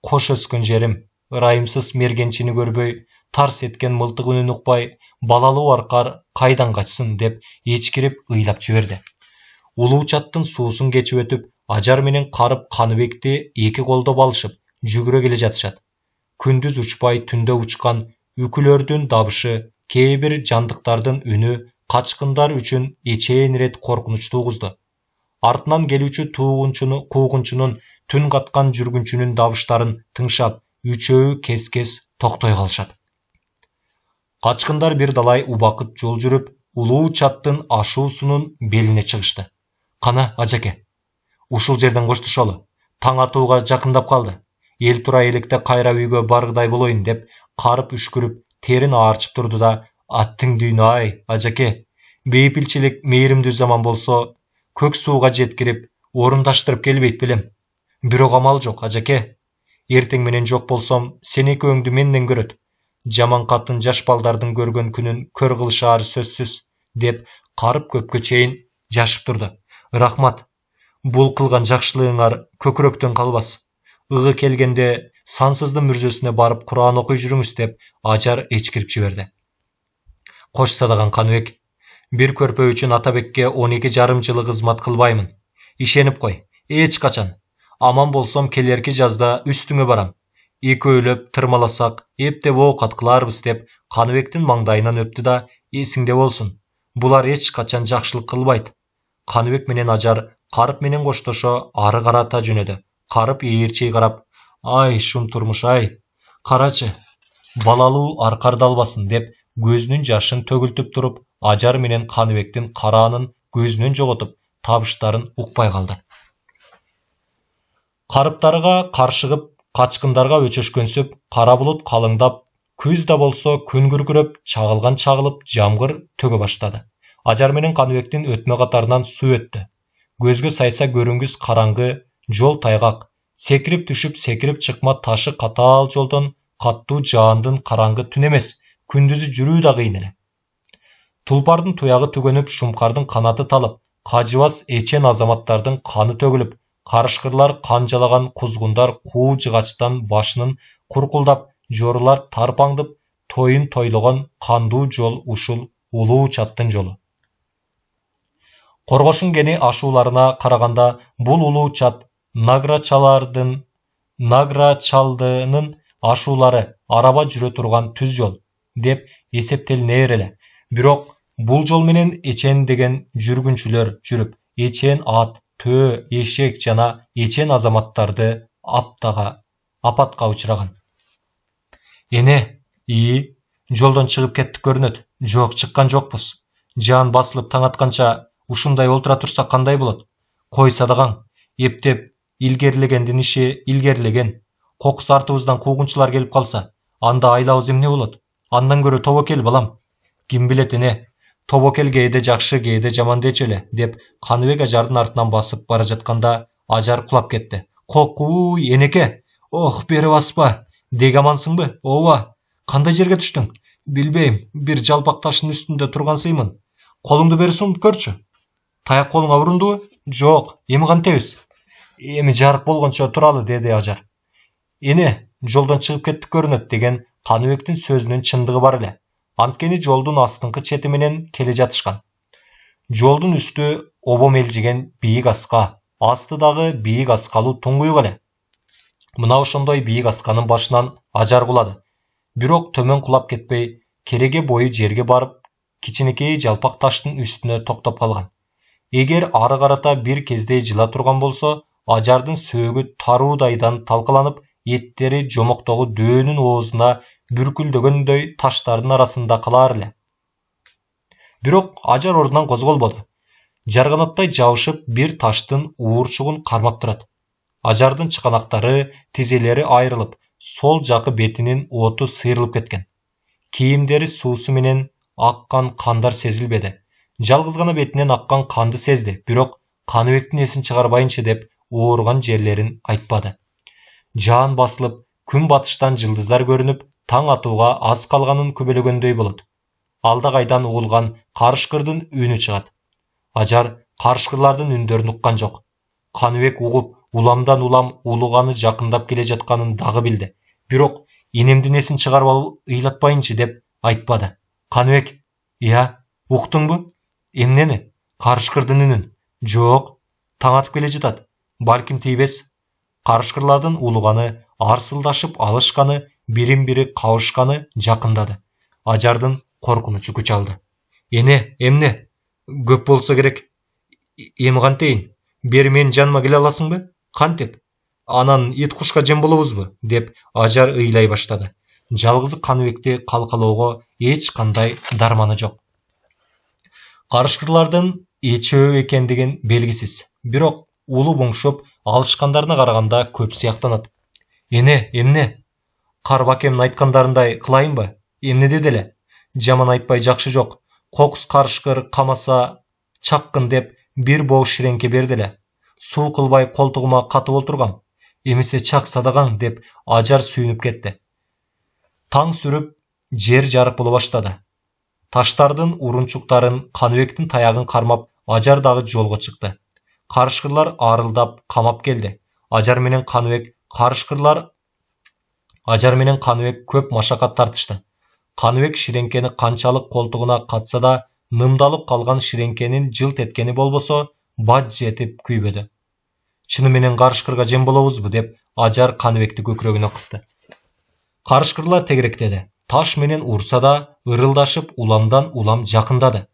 кош өскөн жерим, ырайымсыз мергенчини көрбөй, тарс эткен мылтык үнүн укпай, балалуу аркар кайдан качсын деп ичкирип ыйлап жиберди. Улуу чаттын суусун кечип өтүп, Ажар менен Карып Каныбекти эки колдоп алышып, жүгүрө келе жатышат. Күндүз учпай түндө учкан үкүлөрдүн дабышы, кээ бир жандыктардын үнү качкындар үчүн эчейин ирет коркунуч тугузду. Артынан келүүчү куугунчунун, түн каткан жүргүнчүнүн дабыштарын тыңшап, үчөөү кес-кес токтой калышат. Качкындар бир далай убакыт жол жүрүп, улуу чаттын ашуусунун белине чыгышты. Кана, ажаке, ушул жерден коштошолу. Таң атууга жакындап калды. Эл тура электе кайра үйгө баргыдай болоюн деп Карып үшкүрүп, терин аарчып турду да, аттың дүйнө-ай, ажаке, бейпилчилик мээримдүү заман болсо, көк сууга жеткирип, орундаштырып келбейт белем. Бирок амал жок, ажаке. Эртең менен жок болсом, сен экөөңдү менден көрөт. Жаман катын жаш балдардын көргөн күнүн көр кылышаары сөзсүз, деп Карып көпкө чейин жашып турду. Рахмат, бул кылган жакшылыгыңар көкүрөктөн калбас. Ыгы келгенде сансыздын мүрзөсүнө барып Куран окуй жүрүңүз деп Ажар эчкирип жиберди. Кош садаган Каныбек, бир көрпө үчүн Атабекке 12,5 жылы кызмат кылбаймын. Ишенип кой, эч качан. Аман болсом келерки жазда үстүңө барам. Экөөлөп тырмаласак, эптеп оокат кыларбыз деп Каныбектин маңдайынан өптү да, эсиңде болсун. Булар эч качан жакшылык кылбайт. Каныбек менен Ажар Карып менен коштошо ары карата жөнөдү. Карып ээрчей карап, ай шум турмуш-ай, карачы, балалуу аркарды албасын деп көзүнүн жашын төгүлтүп туруп, Ажар менен Каныбектин караанын көзүнөн жоготуп, табыштарын укпай калды. Карыптарга каршыгып, качкындарга өчөшкөнсүп, кара булут калыңдап, күз да болсо күн күркүрөп, чагылган чагылып, жамгыр төгө баштады. Ажар менен Каныбектин өтмө катарынан суу өттү. Көзгө сайса көрүнгүс караңгы, жол тайгак, секирип түшүп, секирип чыкма ташы катаал жолдон каттуу жаандын караңгы түн эмес, күндүзү жүрүү да кыйын эле. Тулпардын туягы түгөнүп, шумкардын канаты талып, кажыбас эчен азаматтардын каны төгүлүп, карышкырлар канжалаган кузгундар куу жыгачтан башынын куркулдап, жорулар тарпаңдып, тоюн тойлогон кандуу жол ушул улуу чаттын жолу. Коргошун кени ашууларына караганда бул улуу чат Награчалдынын ашуулары араба жүрө турган түз жол. деп эсептелинер эле. Бирок бул жол менен эчен деген жүргүнчүлөр жүрүп, эчен ат, төө, эшек жана эчен азаматтарды апатка учураган. Эне, жолдон чыгып кеттик көрүнөт. Жок, чыккан жокпуз. Жан басылып таң атканча ушундай олтура турсак кандай болот? Койса даган, эптеп илгерилегендин иши илгерилеген. Кокус артыбыздан куугунчулар келип калса, анда айлабыз эмне болот? Андан көрө тобокел балам. Ким билет эне? Тобокел кээде жакшы, кээде жаман дечү эле, деп Каныбек ажардын артынан басып бара жатканда ажар кулап кетти. Кокуй, энеке. Ох, бери баспа. Деги амансыңбы? Ооба. Кандай жерге түштүң? Билбейм, бир жалпак таштын үстүндө тургансыймын. Колуңду бери сунуп көрчү. Таяк колуңа урундубу? Жок, эми кантебиз? Эми жарык болгончо туралы, деди ажар. Эне, жолдон чыгып кеттик көрүнөт деген Каныбектин сөзүнүн чындыгы бар эле. Анткени жолдун астыңкы чети менен келе жатышкан. Жолдун үстү обом элжиген бийик аска, асты дагы бийик аскалуу туңгуюк эле. Мына ошондой бийик асканын башынан ажар кулады. Бирок төмөн кулап кетпей, кереге бою жерге барып, кичинекей жалпак таштын үстүнө токтоп калган. Эгер ары карата бир кездей жыла турган болсо, ажардын сөөгү таруудайдан талкаланып, эттери жомоктогу дөөнүн оозуна бүркүлдөгөндөй таштардын арасында калар эле. Бирок ажар ордунан козголбоду. Жарганаттай жабышып бир таштын уурчугун кармап турат. Ажардын чыканактары, тизелери айрылып, сол жакы бетинин оту сыйрылып кеткен. Кийимдери суусу менен аккан кандар сезилбеди. Жалгыз гана бетинен аккан канды сезди, бирок Каныбектин эсин чыгарбайынчы деп ооруган жерлерин айтпады. Жаан басылып, күн батыштан жылдыздар көрүнүп, таң атууга аз калганын күбөлөгөндөй болот. Алда кайдан угулган карышкырдын үнү чыгат. Ажар карышкырлардын үндөрүн уккан жок. Каныбек угуп, уламдан улам улуганы жакындап келе жатканын дагы билди. Бирок энемдин эсин чыгарып ыйлатпайынчы деп айтпады. Каныбек, уктуңбу? Эмнени? Карышкырдын үнүн. Жок, таң атып келе жатат. Балким тийбес. Карышкырлардын улуганы, арсылдашып алышканы, бирин-бири кабышканы жакындады. Ажардын коркунучу күч алды. Эне, эмне? Көп болсо керек. Эми кантейин? Бери менин жаныма келе аласыңбы? Кантип? Анан ит кушка жем болобузбу? Деп ажар ыйлай баштады. Жалгыз Каныбекти калкалоого эч кандай дарманы жок. Карышкырлардын эчөө экендигин белгисиз. Бирок улуу боңшоп алышкандарына караганда көп сыяктанат. Эне, эмне? Карбакемдин айткандарындай кылайынбы? Эмне деди эле? Жаман айтпай жакшы жок. Кокус карышкыр камаса чаккын деп бир боо ширеңке берди эле. Суу кылбай колтугума катып олтургам. Эмесе чакса даган, деп ажар сүйүнүп кетти. Таң сүрүп, жер жарык боло баштады. Таштардын урунчуктарын, Каныбектин таягын кармап, ажар дагы жолго чыкты. Карышкырлар арылдап камап келди. Ажар менен Каныбек көп машакат тартышты. Каныбек ширеңкени канчалык колтугуна катса да, нымдалып калган ширеңкенин жылт эткени болбосо, баж жетип күйбөдү. Чыны менен карышкырга жем болобузбу, деп ажар Каныбекти көкүрөгүнө кысты. Карышкырлар тегеректеди. Таш менен урса да, ырылдашып уламдан улам жакындады.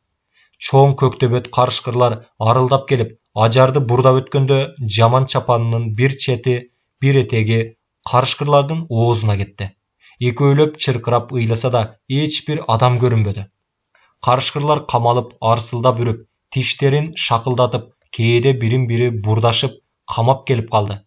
Чоң көктөбөт карышкырлар арылдап келип, ажарды бурдап өткөндө жаман чапанынын бир чети, бир этеги карышкырлардын оозуна кетти. Экөөлөп чыркырап ыйласа да эч бир адам көрүнбөдү. Карышкырлар камалып, арсылдап үрүп, тиштерин шакылдатып, кээде бирин-бири бурдашып, камап келип калды.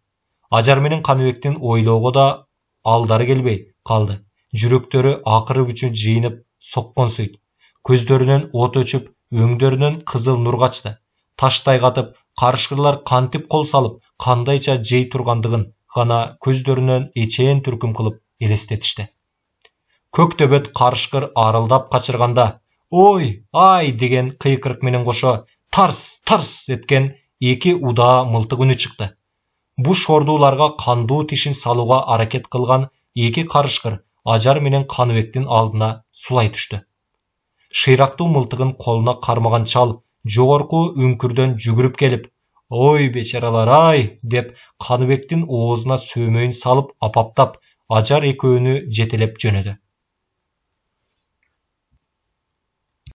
Ажар менен Каныбектин ойлоого да алдары келбей калды. Жүрөктөрү акырып үчүн жыйынып сокконсуйт. Көздөрүнөн от өчүп, өңдөрүнөн кызыл нур качты. Таштай катып, карышкырлар кантип кол салып, кандайча жей тургандыгын гана көздөрүнөн эчеен түркүм кылып элестетишти. Көктөбөт карышкыр арылдап качырганда, ой, ай деген кыйкырык менен кошо тарс, тарс эткен эки удаа мылтык үнү чыкты. Бу шордууларга кандуу тишин салууга аракет кылган эки карышкыр ажар менен Каныбектин алдына сулай түштү. Шыйрактуу мылтыгын колуна кармаган чал жогорку үңкүрдөн жүгүрүп келип, ой бечаралар ай, деп Каныбектин оозуна сөөмөйүн салып апаптап, ажар экөөнү жетелеп жөнөдү.